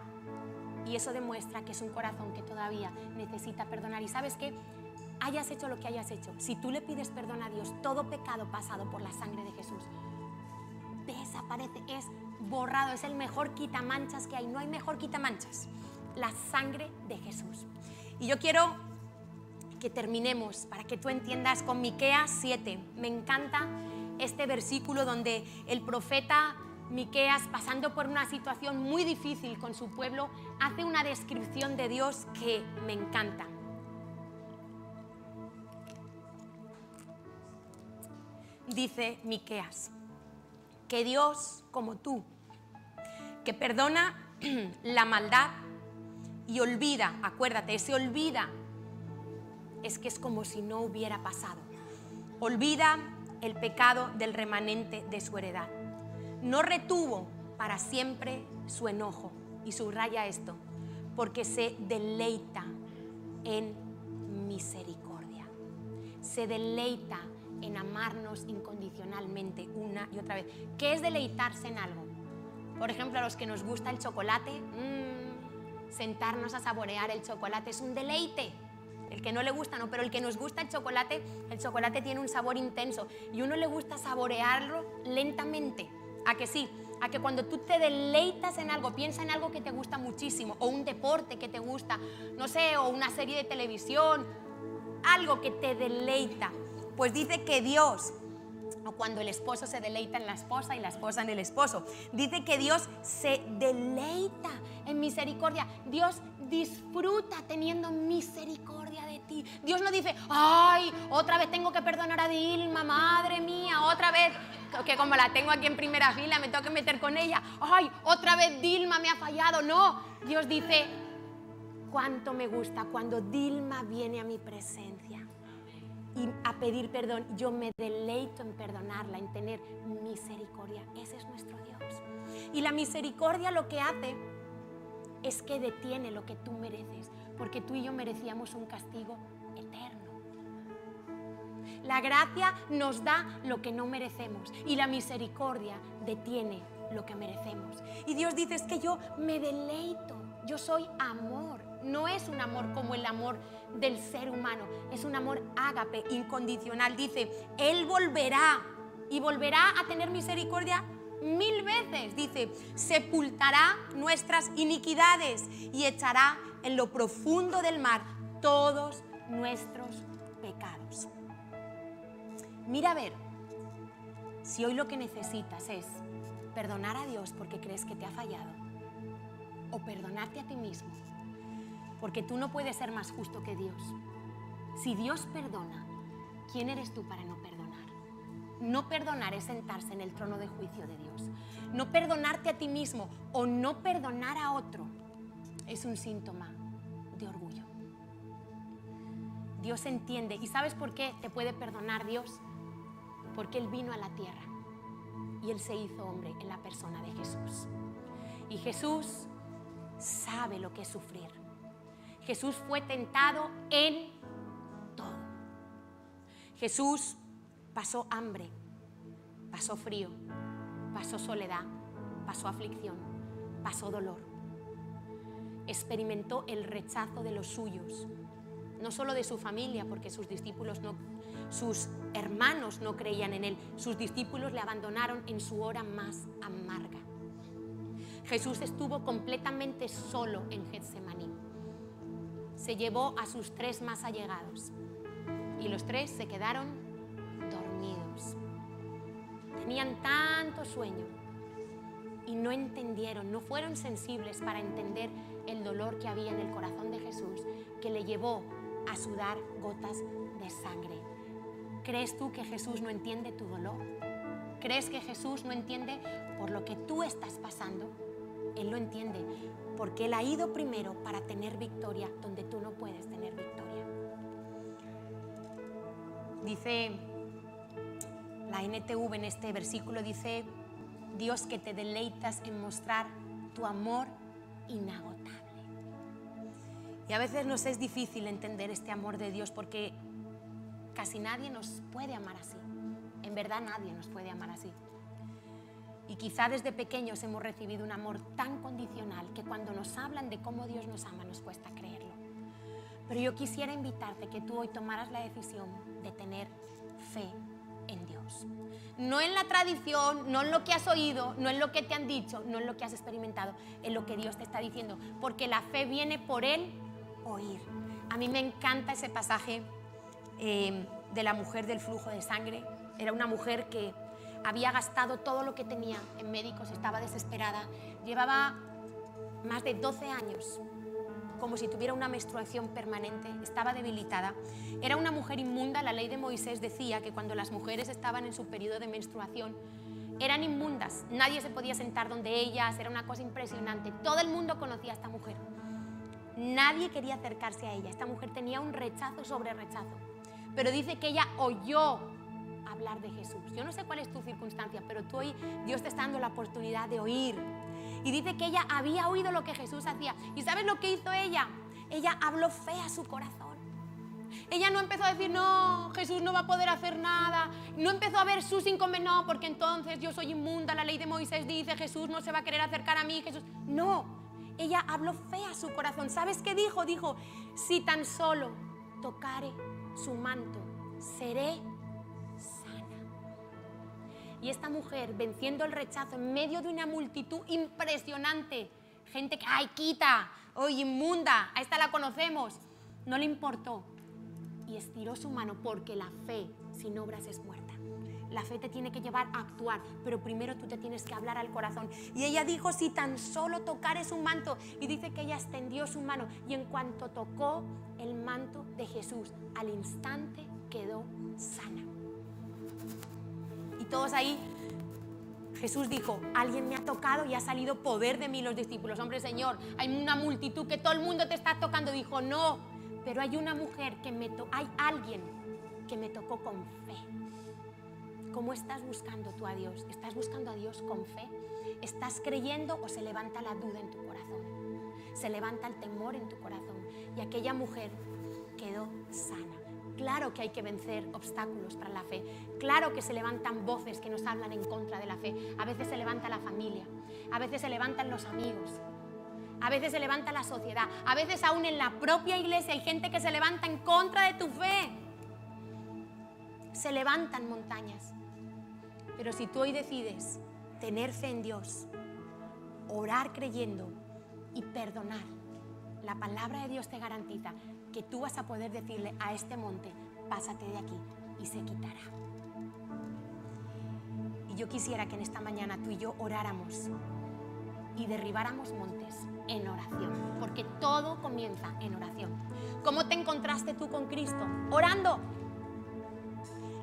Y eso demuestra que es un corazón que todavía necesita perdonar. ¿Y sabes qué? Hayas hecho lo que hayas hecho, si tú le pides perdón a Dios, todo pecado pasado por la sangre de Jesús desaparece, es borrado, es el mejor quitamanchas que hay. No hay mejor quitamanchas, la sangre de Jesús. Y yo quiero que terminemos para que tú entiendas con Miqueas 7. Me encanta este versículo donde el profeta Miqueas, pasando por una situación muy difícil con su pueblo, hace una descripción de Dios que me encanta. Dice Miqueas, que Dios como tú, que perdona la maldad y olvida, acuérdate, ese olvida es que es como si no hubiera pasado. Olvida el pecado del remanente de su heredad. No retuvo para siempre su enojo, y subraya esto, porque se deleita en misericordia. Se deleita en amarnos incondicionalmente una y otra vez. ¿Qué es deleitarse en algo? Por ejemplo, a los que nos gusta el chocolate, sentarnos a saborear el chocolate es un deleite. El que no le gusta no, pero el que nos gusta el chocolate tiene un sabor intenso y uno le gusta saborearlo lentamente. ¿A que sí? A que cuando tú te deleitas en algo, piensa en algo que te gusta muchísimo, o un deporte que te gusta, no sé, o una serie de televisión, algo que te deleita. Pues dice que Dios O cuando el esposo se deleita en la esposa y la esposa en el esposo. Dice que Dios se deleita en misericordia. Dios disfruta teniendo misericordia de ti. Dios no dice, ay, otra vez tengo que perdonar a Dilma, madre mía, otra vez, que como la tengo aquí en primera fila me tengo que meter con ella. Ay, otra vez Dilma me ha fallado. No, Dios dice, cuánto me gusta cuando Dilma viene a mi presencia y a pedir perdón. Yo me deleito en perdonarla, en tener misericordia. Ese es nuestro Dios. Y la misericordia lo que hace es que detiene lo que tú mereces, porque tú y yo merecíamos un castigo eterno. La gracia nos da lo que no merecemos y la misericordia detiene lo que merecemos. Y Dios dice, es que yo me deleito, yo soy amor. No es un amor como el amor del ser humano, es un amor ágape, incondicional. Dice, Él volverá y volverá a tener misericordia 1000 veces. Dice, sepultará nuestras iniquidades y echará en lo profundo del mar todos nuestros pecados. Mira a ver si hoy lo que necesitas es perdonar a Dios porque crees que te ha fallado, o perdonarte a ti mismo porque tú no puedes ser más justo que Dios. Si Dios perdona, ¿quién eres tú para no perdonar? No perdonar es sentarse en el trono de juicio de Dios. No perdonarte a ti mismo o no perdonar a otro es un síntoma de orgullo. Dios entiende. ¿Y sabes por qué te puede perdonar Dios? Porque Él vino a la tierra y Él se hizo hombre en la persona de Jesús. Y Jesús sabe lo que es sufrir. Jesús fue tentado en todo. Jesús pasó hambre, pasó frío, pasó soledad, pasó aflicción, pasó dolor. Experimentó el rechazo de los suyos, no solo de su familia, porque sus hermanos no creían en Él. Sus discípulos le abandonaron en su hora más amarga. Jesús estuvo completamente solo en Getsemaní. Se llevó a sus 3 más allegados y los 3 se quedaron dormidos. Tenían tanto sueño y no entendieron, no fueron sensibles para entender el dolor que había en el corazón de Jesús, que le llevó a sudar gotas de sangre. ¿Crees tú que Jesús no entiende tu dolor? ¿Crees que Jesús no entiende por lo que tú estás pasando? Él lo entiende, porque Él ha ido primero para tener victoria donde tú no puedes tener victoria. Dice la NTV en este versículo, dice, Dios, que te deleitas en mostrar tu amor inagotable. Y a veces nos es difícil entender este amor de Dios porque casi nadie nos puede amar así. En verdad nadie nos puede amar así. Y quizá desde pequeños hemos recibido un amor tan condicional que cuando nos hablan de cómo Dios nos ama nos cuesta creerlo. Pero yo quisiera invitarte que tú hoy tomaras la decisión de tener fe en Dios. No en la tradición, no en lo que has oído, no en lo que te han dicho, no en lo que has experimentado, en lo que Dios te está diciendo. Porque la fe viene por el oír. A mí me encanta ese pasaje de la mujer del flujo de sangre. Era una mujer que había gastado todo lo que tenía en médicos, estaba desesperada, llevaba más de 12 años como si tuviera una menstruación permanente, estaba debilitada. Era una mujer inmunda. La ley de Moisés decía que cuando las mujeres estaban en su periodo de menstruación eran inmundas, nadie se podía sentar donde ellas, era una cosa impresionante. Todo el mundo conocía a esta mujer, nadie quería acercarse a ella. Esta mujer tenía un rechazo sobre rechazo, pero dice que ella oyó hablar de Jesús. Yo no sé cuál es tu circunstancia, pero tú hoy Dios te está dando la oportunidad de oír. Y dice que ella había oído lo que Jesús hacía. ¿Y sabes lo que hizo ella? Ella habló fe a su corazón. Ella no empezó a decir, no, Jesús no va a poder hacer nada. No empezó a ver sus inconvenientes, no, porque entonces yo soy inmunda, la ley de Moisés dice, Jesús no se va a querer acercar a mí, Jesús. No, ella habló fe a su corazón. ¿Sabes qué dijo? Dijo, si tan solo tocare su manto, seré sana. Y esta mujer, venciendo el rechazo en medio de una multitud impresionante, gente que, ay, quita, oye, inmunda, a esta la conocemos, no le importó y estiró su mano, porque la fe sin obras es muerta. La fe te tiene que llevar a actuar, pero primero tú te tienes que hablar al corazón. Y ella dijo, si tan solo tocares su manto. Y dice que ella extendió su mano y en cuanto tocó el manto de Jesús, al instante quedó sana. Y todos ahí, Jesús dijo, alguien me ha tocado y ha salido poder de mí. Los discípulos, hombre, Señor, hay una multitud que todo el mundo te está tocando. Dijo, no, pero hay una mujer hay alguien que me tocó con fe. ¿Cómo estás buscando tú a Dios? ¿Estás buscando a Dios con fe? ¿Estás creyendo o se levanta la duda en tu corazón? Se levanta el temor en tu corazón. Y aquella mujer quedó sana. Claro que hay que vencer obstáculos para la fe. Claro que se levantan voces que nos hablan en contra de la fe. A veces se levanta la familia. A veces se levantan los amigos. A veces se levanta la sociedad. A veces aún en la propia iglesia hay gente que se levanta en contra de tu fe. Se levantan montañas. Pero si tú hoy decides tener fe en Dios, orar creyendo y perdonar, la palabra de Dios te garantiza que tú vas a poder decirle a este monte, pásate de aquí, y se quitará. Y yo quisiera que en esta mañana tú y yo oráramos y derribáramos montes en oración, porque todo comienza en oración. ¿Cómo te encontraste tú con Cristo? Orando.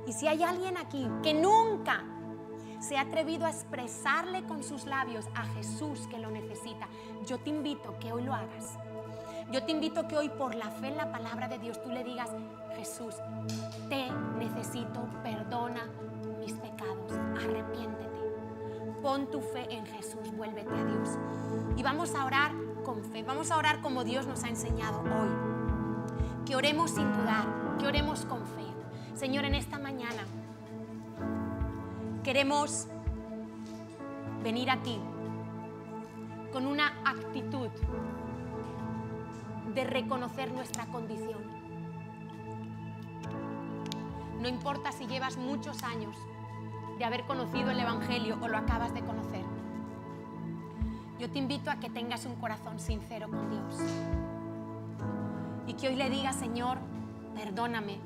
Y si hay alguien aquí que nunca se ha atrevido a expresarle con sus labios a Jesús que lo necesita, yo te invito que hoy lo hagas. Yo te invito que hoy por la fe en la palabra de Dios tú le digas, Jesús, te necesito, perdona mis pecados, arrepiéntete. Pon tu fe en Jesús, vuélvete a Dios. Y vamos a orar con fe, vamos a orar como Dios nos ha enseñado hoy. Que oremos sin dudar, que oremos con fe. Señor, en esta mañana queremos venir a ti con una actitud de reconocer nuestra condición. No importa si llevas muchos años de haber conocido el Evangelio o lo acabas de conocer. Yo te invito a que tengas un corazón sincero con Dios y que hoy le digas, Señor, perdóname,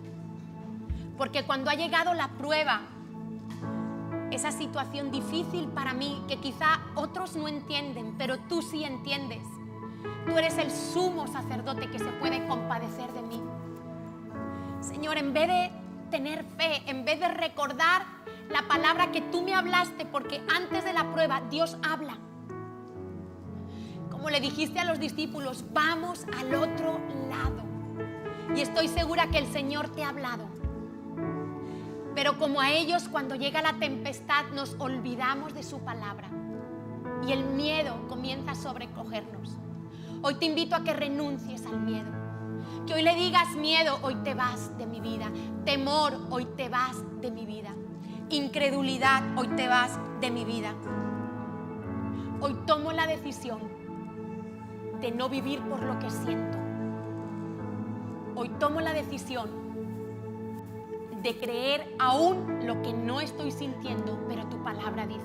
porque cuando ha llegado la prueba, esa situación difícil para mí que quizá otros no entienden, pero tú sí entiendes. Tú eres el sumo sacerdote que se puede compadecer de mí. Señor, en vez de tener fe, en vez de recordar la palabra que tú me hablaste, porque antes de la prueba Dios habla. Como le dijiste a los discípulos, vamos al otro lado. Y estoy segura que el Señor te ha hablado. Pero como a ellos, cuando llega la tempestad, nos olvidamos de su palabra. Y el miedo comienza a sobrecogernos. Hoy te invito a que renuncies al miedo. Que hoy le digas, miedo, hoy te vas de mi vida. Temor, hoy te vas de mi vida. Incredulidad, hoy te vas de mi vida. Hoy tomo la decisión de no vivir por lo que siento. Hoy tomo la decisión de creer aún lo que no estoy sintiendo, pero tu palabra dice.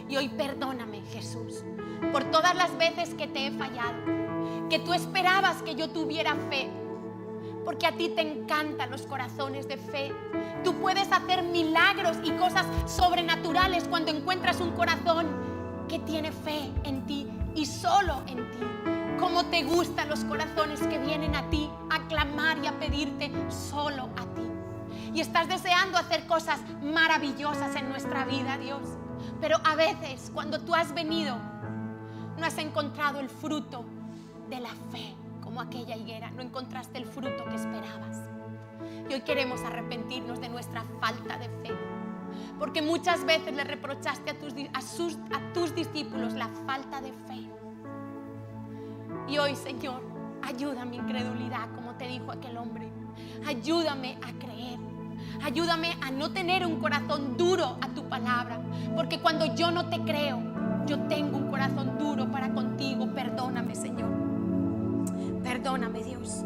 Y hoy perdóname, Jesús, por todas las veces que te he fallado, que tú esperabas que yo tuviera fe, porque a ti te encantan los corazones de fe. Tú puedes hacer milagros y cosas sobrenaturales cuando encuentras un corazón que tiene fe en ti y solo en ti. Cómo te gustan los corazones que vienen a ti a clamar y a pedirte solo a ti. Y estás deseando hacer cosas maravillosas en nuestra vida, Dios. Pero a veces, cuando tú has venido, no has encontrado el fruto de la fe, como aquella higuera. No encontraste el fruto que esperabas. Y hoy queremos arrepentirnos de nuestra falta de fe. Porque muchas veces le reprochaste a tus discípulos la falta de fe. Y hoy, Señor, ayuda a mi incredulidad, como te dijo aquel hombre. Ayúdame a creer. Ayúdame a no tener un corazón duro a tu palabra. Porque cuando yo no te creo, yo tengo un corazón duro para contigo. Perdóname, Señor. Perdóname, Dios.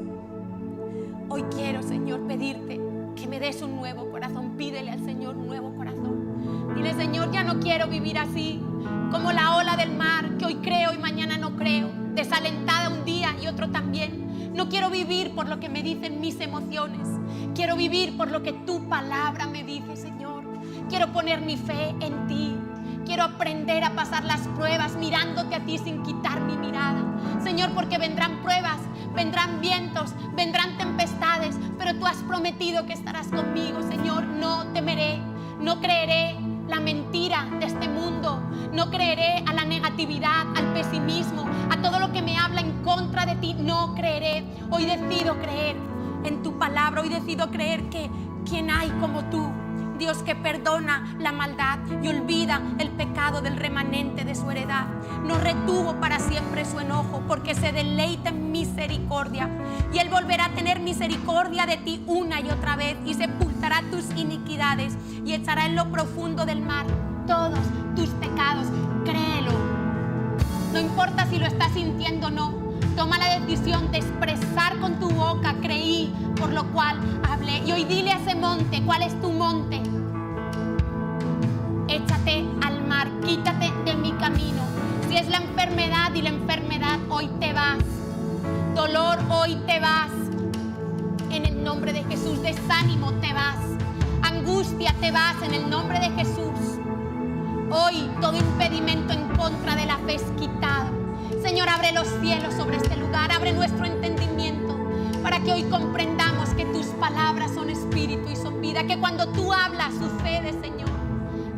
Hoy quiero, Señor, pedirte que me des un nuevo corazón. Pídele al Señor un nuevo corazón. Dile, Señor, ya no quiero vivir así, como la ola del mar, que hoy creo y mañana no creo, desalentada un día y otro también. No quiero vivir por lo que me dicen mis emociones. Quiero vivir por lo que tu palabra me dice, Señor. Quiero poner mi fe en ti. Quiero aprender a pasar las pruebas mirándote a ti sin quitar mi mirada. Señor, porque vendrán pruebas, vendrán vientos, vendrán tempestades, pero tú has prometido que estarás conmigo. Señor, no temeré, no creeré la mentira de este mundo, no creeré a la negatividad, al pesimismo, a todo lo que me habla en contra de ti. No creeré. Hoy decido creer en tu palabra. Hoy decido creer que ¿quién hay como tú? Dios que perdona la maldad y olvida el pecado del remanente de su heredad. No retuvo para siempre su enojo, porque se deleita en misericordia. Y Él volverá a tener misericordia de ti una y otra vez, y sepultará tus iniquidades y echará en lo profundo del mar todos tus pecados. Créelo. No importa si lo estás sintiendo o no. Toma la decisión de expresar con tu boca: creí, por lo cual hablé. Y hoy dile a ese monte: ¿cuál es tu monte? Échate al mar, quítate de mi camino. Si es la enfermedad, y la enfermedad, hoy te vas. Dolor, hoy te vas. En el nombre de Jesús. Desánimo, te vas. Angustia, te vas en el nombre de Jesús. Hoy todo impedimento en contra de la fe es quitado. Señor, abre los cielos sobre este lugar, abre nuestro entendimiento para que hoy comprendamos que tus palabras son espíritu y son vida, que cuando tú hablas sucede, Señor.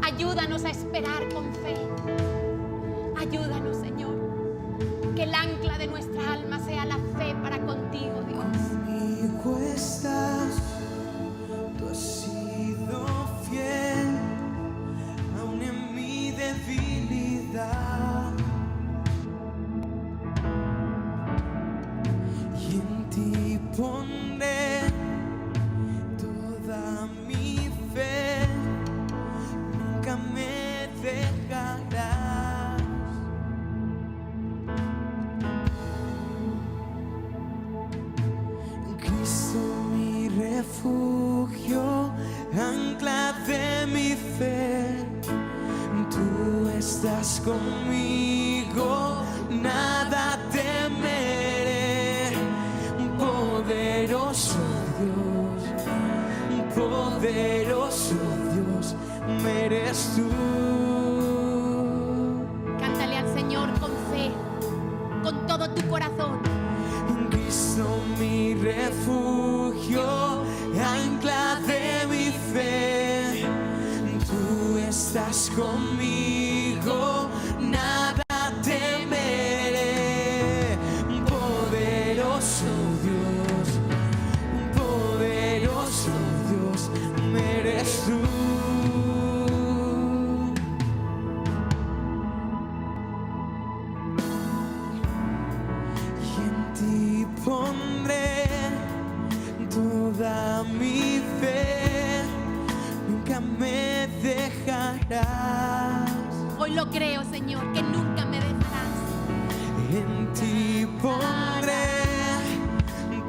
Ayúdanos a esperar con fe. Ayúdanos, Señor, que el ancla de nuestra alma sea la fe para contigo, Dios. Conmigo estás, tú has sido fiel, aún en mi debilidad. Y en ti pondré toda mi fe, nunca me dejarás. Cristo mi refugio, ancla de mi fe, tú estás conmigo, nada temeré. Poderoso Dios, me eres tú. Cántale al Señor con fe, con todo tu corazón. Cristo mi refugio, ancla de mi fe, tú estás conmigo, nada temeré. Poderoso Dios, me eres tú. Y en ti pondré toda mi fe, nunca me dejarás. Hoy lo creo, Señor, que nunca me dejarás. En ti pondré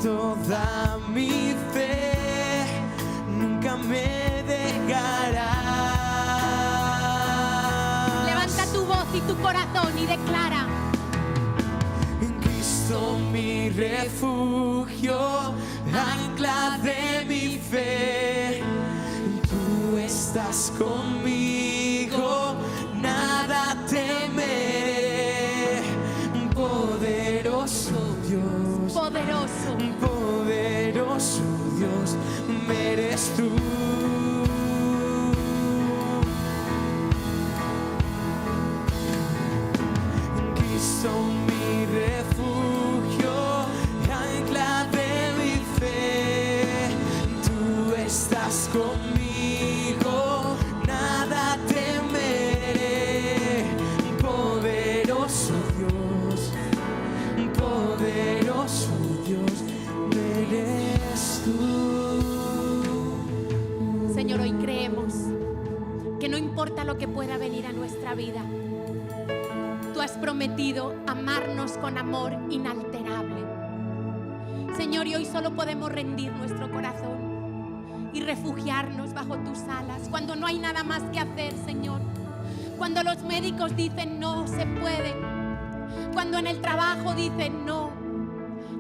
toda mi fe, nunca me dejarás. Levanta tu voz y tu corazón y declara: En Cristo mi refugio, ancla de mi fe, tú estás conmigo, nada temeré. Poderoso Dios, me eres tú. Cristo mi refugio, ancla de mi fe, tú estás conmigo, nada temeré. Poderoso Dios, eres tú. Señor, hoy creemos que no importa lo que pueda venir a nuestra vida, tú has prometido amarnos con amor inalterable. Señor, y hoy solo podemos rendir nuestro corazón y refugiarnos bajo tus alas cuando no hay nada más que hacer, Señor. Cuando los médicos dicen no se puede, cuando en el trabajo dicen no,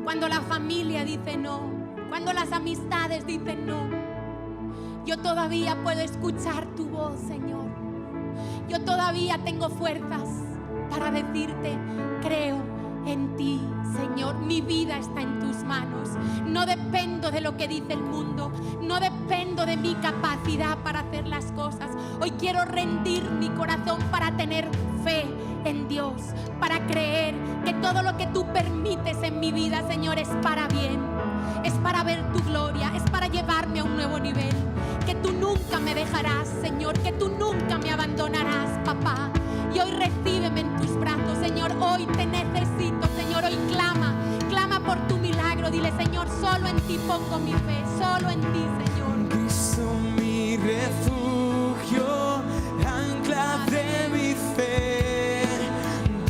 cuando la familia dice no, cuando las amistades dicen no. Yo todavía puedo escuchar tu voz, Señor. Yo todavía tengo fuerzas para decirte, creo en ti, Señor. Mi vida está en tus manos. No dependo de lo que dice el mundo. No dependo de mi capacidad para hacer las cosas. Hoy quiero rendir mi corazón para tener fe en Dios, para creer que todo lo que tú permites en mi vida, Señor, es para bien, es para ver tu gloria, es para llevarme a un nuevo nivel. Que tú nunca me dejarás, Señor, que tú nunca me abandonarás, papá. Y hoy recíbeme en tus brazos, Señor. Hoy te necesito, Señor. Hoy clama por tu milagro. Dile, Señor, solo en ti pongo mi fe, solo en ti, Señor. Cristo mi refugio, ancla de mi fe.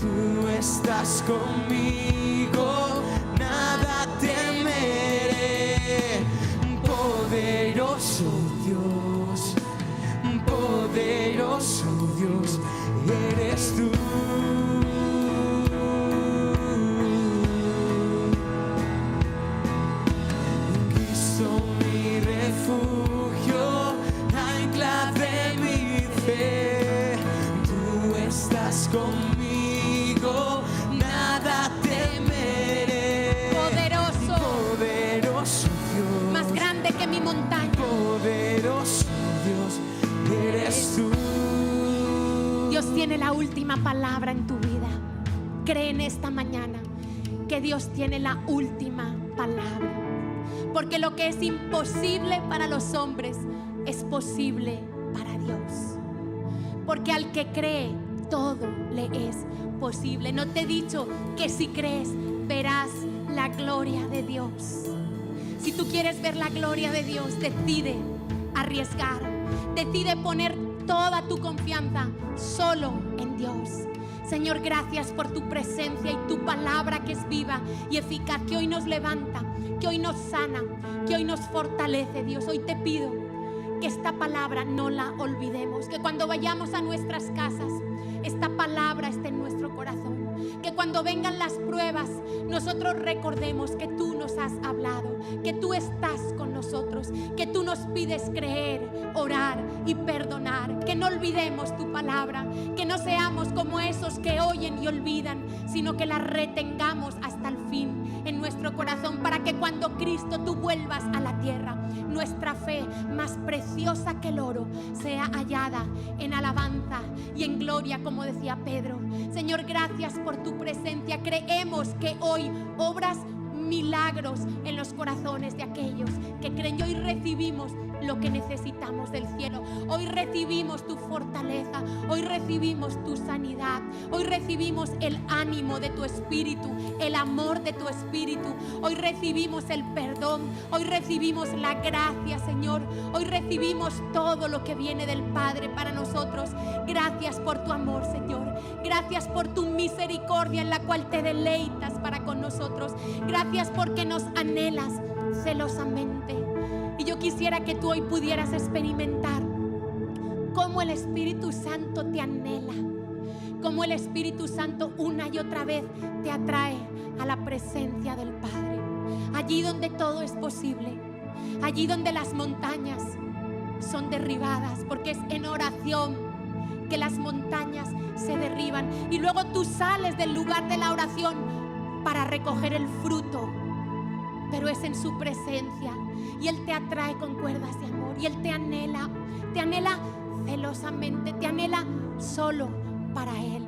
Tú estás conmigo, nada temeré. Poderoso Dios, poderoso Dios, eres tú. Cristo mi refugio, ancla de mi fe. Tú estás conmigo, nada temeré. Poderoso, poderoso Dios, más grande que mi montaña. Poderoso Dios, eres tú. Dios tiene la última palabra en tu vida. Cree en esta mañana que Dios tiene la última palabra. Porque lo que es imposible para los hombres es posible para Dios. Porque al que cree, todo le es posible. ¿No te he dicho que si crees, verás la gloria de Dios? Si tú quieres ver la gloria de Dios, decide arriesgar. Decide poner toda tu confianza solo en Dios. Señor, gracias por tu presencia y tu palabra que es viva y eficaz, que hoy nos levanta, que hoy nos sana, que hoy nos fortalece. Dios, hoy te pido que esta palabra no la olvidemos, que cuando vayamos a nuestras casas, esta palabra esté en nuestro corazón, que cuando vengan las pruebas, nosotros recordemos que tú nos has hablado, que tú estás con nosotros, que tú nos pides creer, orar y perdonar, que no olvidemos tu palabra, que no seamos como esos que oyen y olvidan, sino que la retengamos hasta el fin en nuestro corazón, para que cuando Cristo tú vuelvas a la tierra, nuestra fe más preciosa que el oro sea hallada en alabanza y en gloria, como decía Pedro. Señor, gracias por tu presencia. Creemos que hoy obras milagros en los corazones de aquellos que creen. Y hoy recibimos lo que necesitamos del cielo. Hoy recibimos tu fortaleza, hoy recibimos tu sanidad, hoy recibimos el ánimo de tu espíritu, el amor de tu espíritu. Hoy recibimos el perdón, hoy recibimos la gracia, Señor. Hoy recibimos todo lo que viene del Padre para nosotros. Gracias por tu amor, Señor. Gracias por tu misericordia en la cual te deleitas para con nosotros. Gracias porque nos anhelas celosamente. Y yo quisiera que tú hoy pudieras experimentar cómo el Espíritu Santo te anhela, cómo el Espíritu Santo una y otra vez te atrae a la presencia del Padre. Allí donde todo es posible, allí donde las montañas son derribadas, porque es en oración que las montañas se derriban. Y luego tú sales del lugar de la oración para recoger el fruto, pero es en su presencia. Y Él te atrae con cuerdas de amor. Y Él te anhela celosamente, te anhela solo para Él.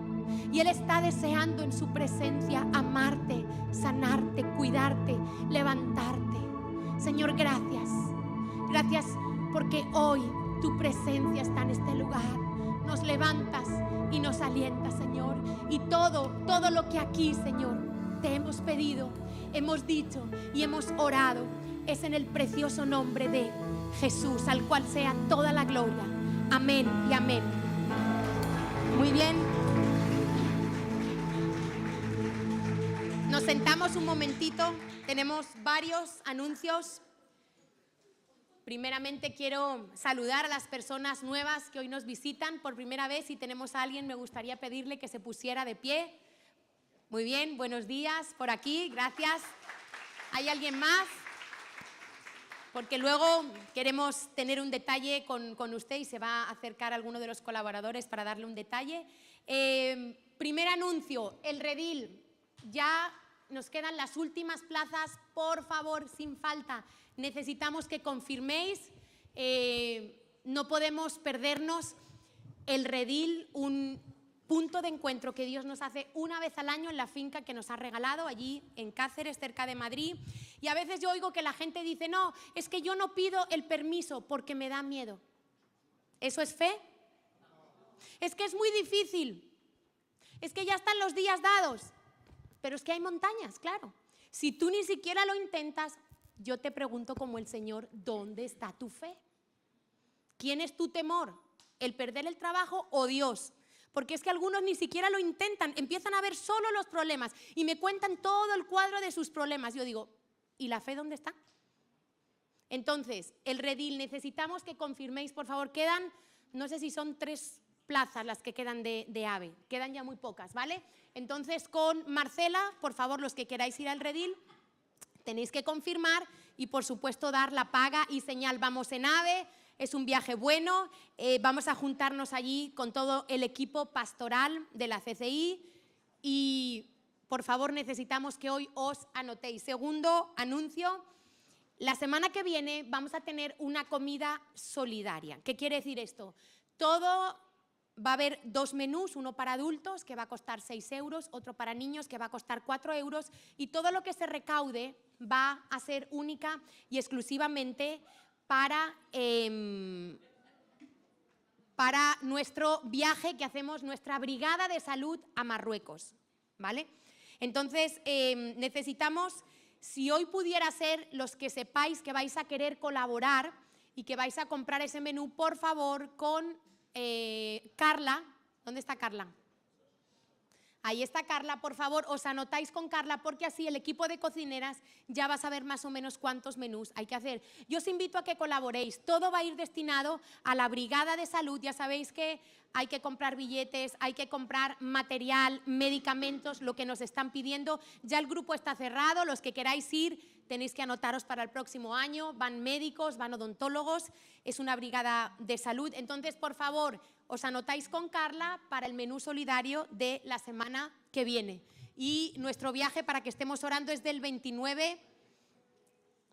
Y Él está deseando en su presencia amarte, sanarte, cuidarte, levantarte. Señor, gracias. Gracias porque hoy tu presencia está en este lugar. Nos levantas y nos alientas, Señor. Y todo lo que aquí, Señor, te hemos pedido, hemos dicho y hemos orado, es en el precioso nombre de Jesús, al cual sea toda la gloria. Amén y amén. Muy bien. Nos sentamos un momentito. Tenemos varios anuncios. Primeramente quiero saludar a las personas nuevas que hoy nos visitan por primera vez. Si tenemos a alguien, me gustaría pedirle que se pusiera de pie. Muy bien, buenos días por aquí, gracias. ¿Hay alguien más? porque luego queremos tener un detalle con usted y se va a acercar alguno de los colaboradores para darle un detalle. Primer anuncio, el redil. Ya nos quedan las últimas plazas, por favor, sin falta. Necesitamos que confirméis, no podemos perdernos el redil, un punto de encuentro que Dios nos hace una vez al año en la finca que nos ha regalado allí en Cáceres, cerca de Madrid. Y a veces yo oigo que la gente dice, no, es que yo no pido el permiso porque me da miedo. ¿Eso es fe? Es que es muy difícil. Es que ya están los días dados. Pero es que hay montañas, claro. Si tú ni siquiera lo intentas, yo te pregunto como el Señor, ¿dónde está tu fe? ¿Quién es tu temor? ¿El perder el trabajo o Dios? Porque es que algunos ni siquiera lo intentan, empiezan a ver solo los problemas y me cuentan todo el cuadro de sus problemas. Yo digo, ¿y la fe dónde está? Entonces, el redil, necesitamos que confirméis, por favor, quedan, no sé si son 3 plazas las que quedan de AVE, quedan ya muy pocas, ¿vale? Entonces, con Marcela, por favor, los que queráis ir al redil, tenéis que confirmar y, por supuesto, dar la paga y señal, vamos en AVE. Es un viaje bueno, vamos a juntarnos allí con todo el equipo pastoral de la CCI y, por favor, necesitamos que hoy os anotéis. Segundo anuncio, la semana que viene vamos a tener una comida solidaria. ¿Qué quiere decir esto? Va a haber 2 menús, uno para adultos que va a costar 6 euros, otro para niños que va a costar 4 euros y todo lo que se recaude va a ser única y exclusivamente para nuestro viaje que hacemos, nuestra brigada de salud a Marruecos, ¿vale? Entonces, necesitamos, si hoy pudiera ser, los que sepáis que vais a querer colaborar y que vais a comprar ese menú, por favor, con Carla. ¿Dónde está Carla? Ahí está Carla, por favor, os anotáis con Carla porque así el equipo de cocineras ya va a saber más o menos cuántos menús hay que hacer. Yo os invito a que colaboréis, todo va a ir destinado a la brigada de salud, ya sabéis que hay que comprar billetes, hay que comprar material, medicamentos, lo que nos están pidiendo. Ya el grupo está cerrado, los que queráis ir tenéis que anotaros para el próximo año, van médicos, van odontólogos, es una brigada de salud. Entonces, por favor, os anotáis con Carla para el menú solidario de la semana que viene. Y nuestro viaje, para que estemos orando, es del 29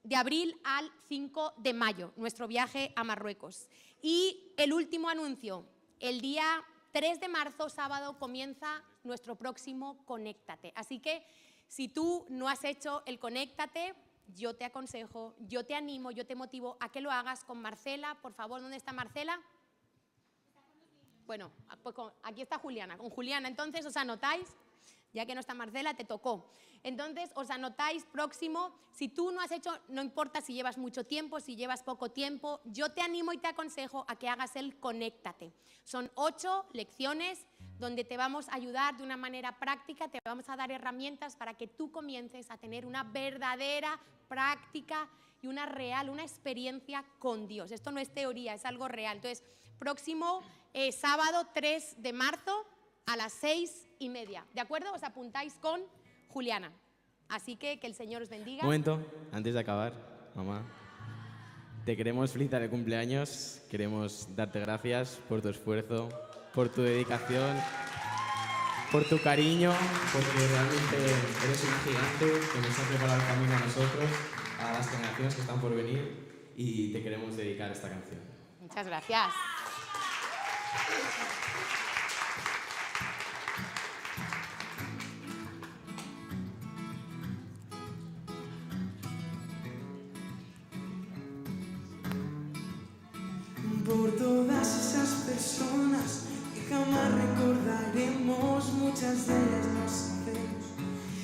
de abril al 5 de mayo, nuestro viaje a Marruecos. Y el último anuncio, el día 3 de marzo, sábado, comienza nuestro próximo Conéctate. Así que si tú no has hecho el Conéctate, yo te aconsejo, yo te animo, yo te motivo a que lo hagas con Marcela. Por favor, ¿dónde está Marcela? Bueno, pues aquí está Juliana. Con Juliana, entonces os anotáis, ya que no está Marcela, te tocó. Entonces os anotáis próximo. Si tú no has hecho, no importa si llevas mucho tiempo, si llevas poco tiempo, yo te animo y te aconsejo a que hagas el Conéctate. Son 8 lecciones donde te vamos a ayudar de una manera práctica, te vamos a dar herramientas para que tú comiences a tener una verdadera práctica y una experiencia con Dios. Esto no es teoría, es algo real. Entonces, próximo sábado 3 de marzo a las 6:30. ¿De acuerdo? Os apuntáis con Juliana. Así que el Señor os bendiga. Un momento, antes de acabar, mamá. Te queremos felicitar el cumpleaños, queremos darte gracias por tu esfuerzo, por tu dedicación, por tu cariño, porque realmente eres un gigante que nos ha preparado el camino a nosotros, a las generaciones que están por venir, y te queremos dedicar esta canción. Muchas gracias. Por todas esas personas que jamás recordaremos, muchas de ellas no sabemos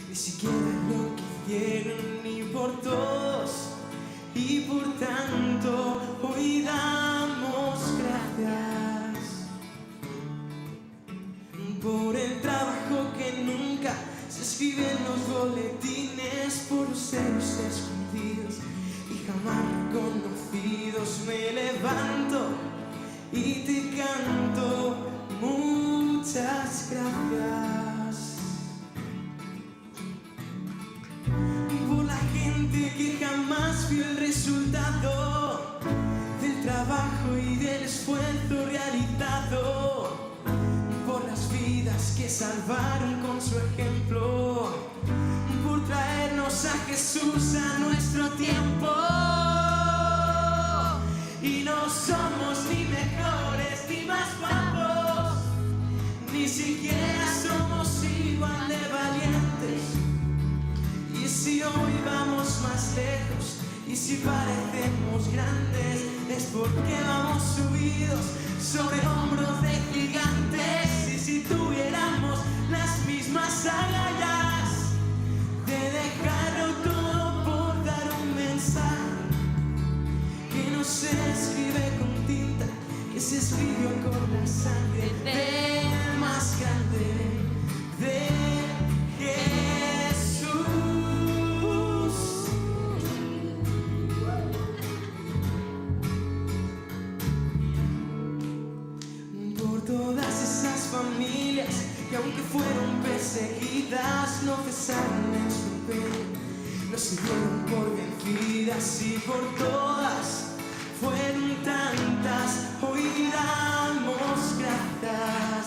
ni siquiera lo que hicieron, ni por todos, y por tanto hoy damos gracias por el trabajo que nunca se escribe en los boletines, por los celos escondidos y jamás reconocidos. Me levanto y te canto muchas gracias por la gente consciente que jamás fui el resultado del trabajo y del esfuerzo realizado por las vidas que salvaron con su ejemplo, por traernos a Jesús a nuestro tiempo. Y no somos ni mejores ni más guapos, ni siquiera somos igual de valientes. Y si hoy vamos más lejos y si parecemos grandes, es porque vamos subidos sobre hombros de gigantes. Y si tuviéramos las mismas agallas de dejarlo todo por dar un mensaje que no se escribe con tinta, que se escribió con la sangre del más grande, de Jesús. Por todas esas familias que aunque fueron perseguidas no cesaron en su empeño, no se dieron por vencidas, y por todas fueron tantas, hoy damos gracias.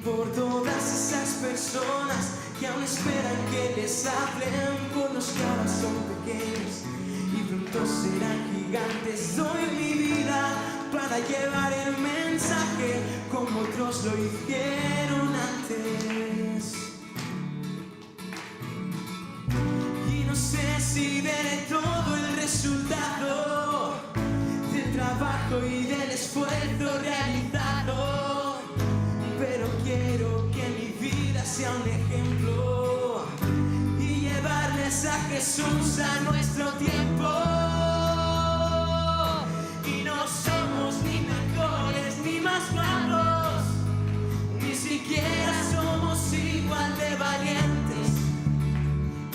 Por todas esas personas que aún esperan que les hablen, por los que ahora son pequeños y pronto serán gigantes. Doy mi vida para llevar el mensaje como otros lo hicieron antes. Y no sé si veré todo el resultado del trabajo y del esfuerzo realizado, pero quiero que mi vida sea un ejemplo y llevarles a Jesús a nuestro tiempo. Y no somos ni mejores ni más guapos, ni siquiera somos igual de valientes.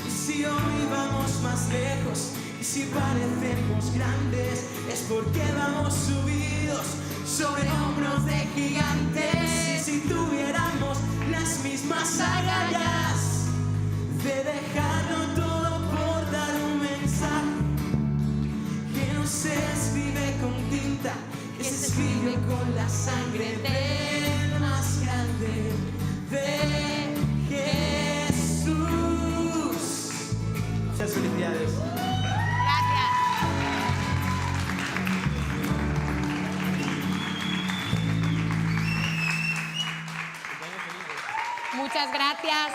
Y si hoy vamos más lejos y si parecemos grandes, es porque vamos subidos sobre hombros de gigantes. Y si tuviéramos las mismas agallas de dejarlo todo por dar un mensaje que no se escribe con tinta, que se escribe con la sangre del más grande, de Jesús. Muchas felicidades. Gracias. Muchas gracias.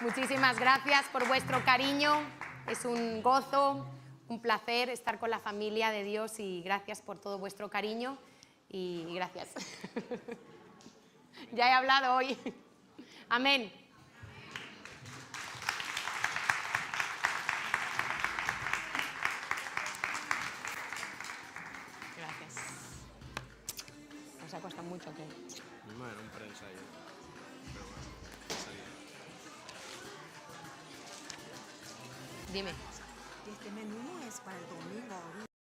Muchísimas gracias por vuestro cariño. Es un gozo, un placer estar con la familia de Dios, y gracias por todo vuestro cariño y gracias. Ya he hablado hoy. Amén. Gracias. ¿Os ha costado mucho o qué? Bueno, un preensayo. Pero bueno, salía. Dime. Este menú no es para el domingo.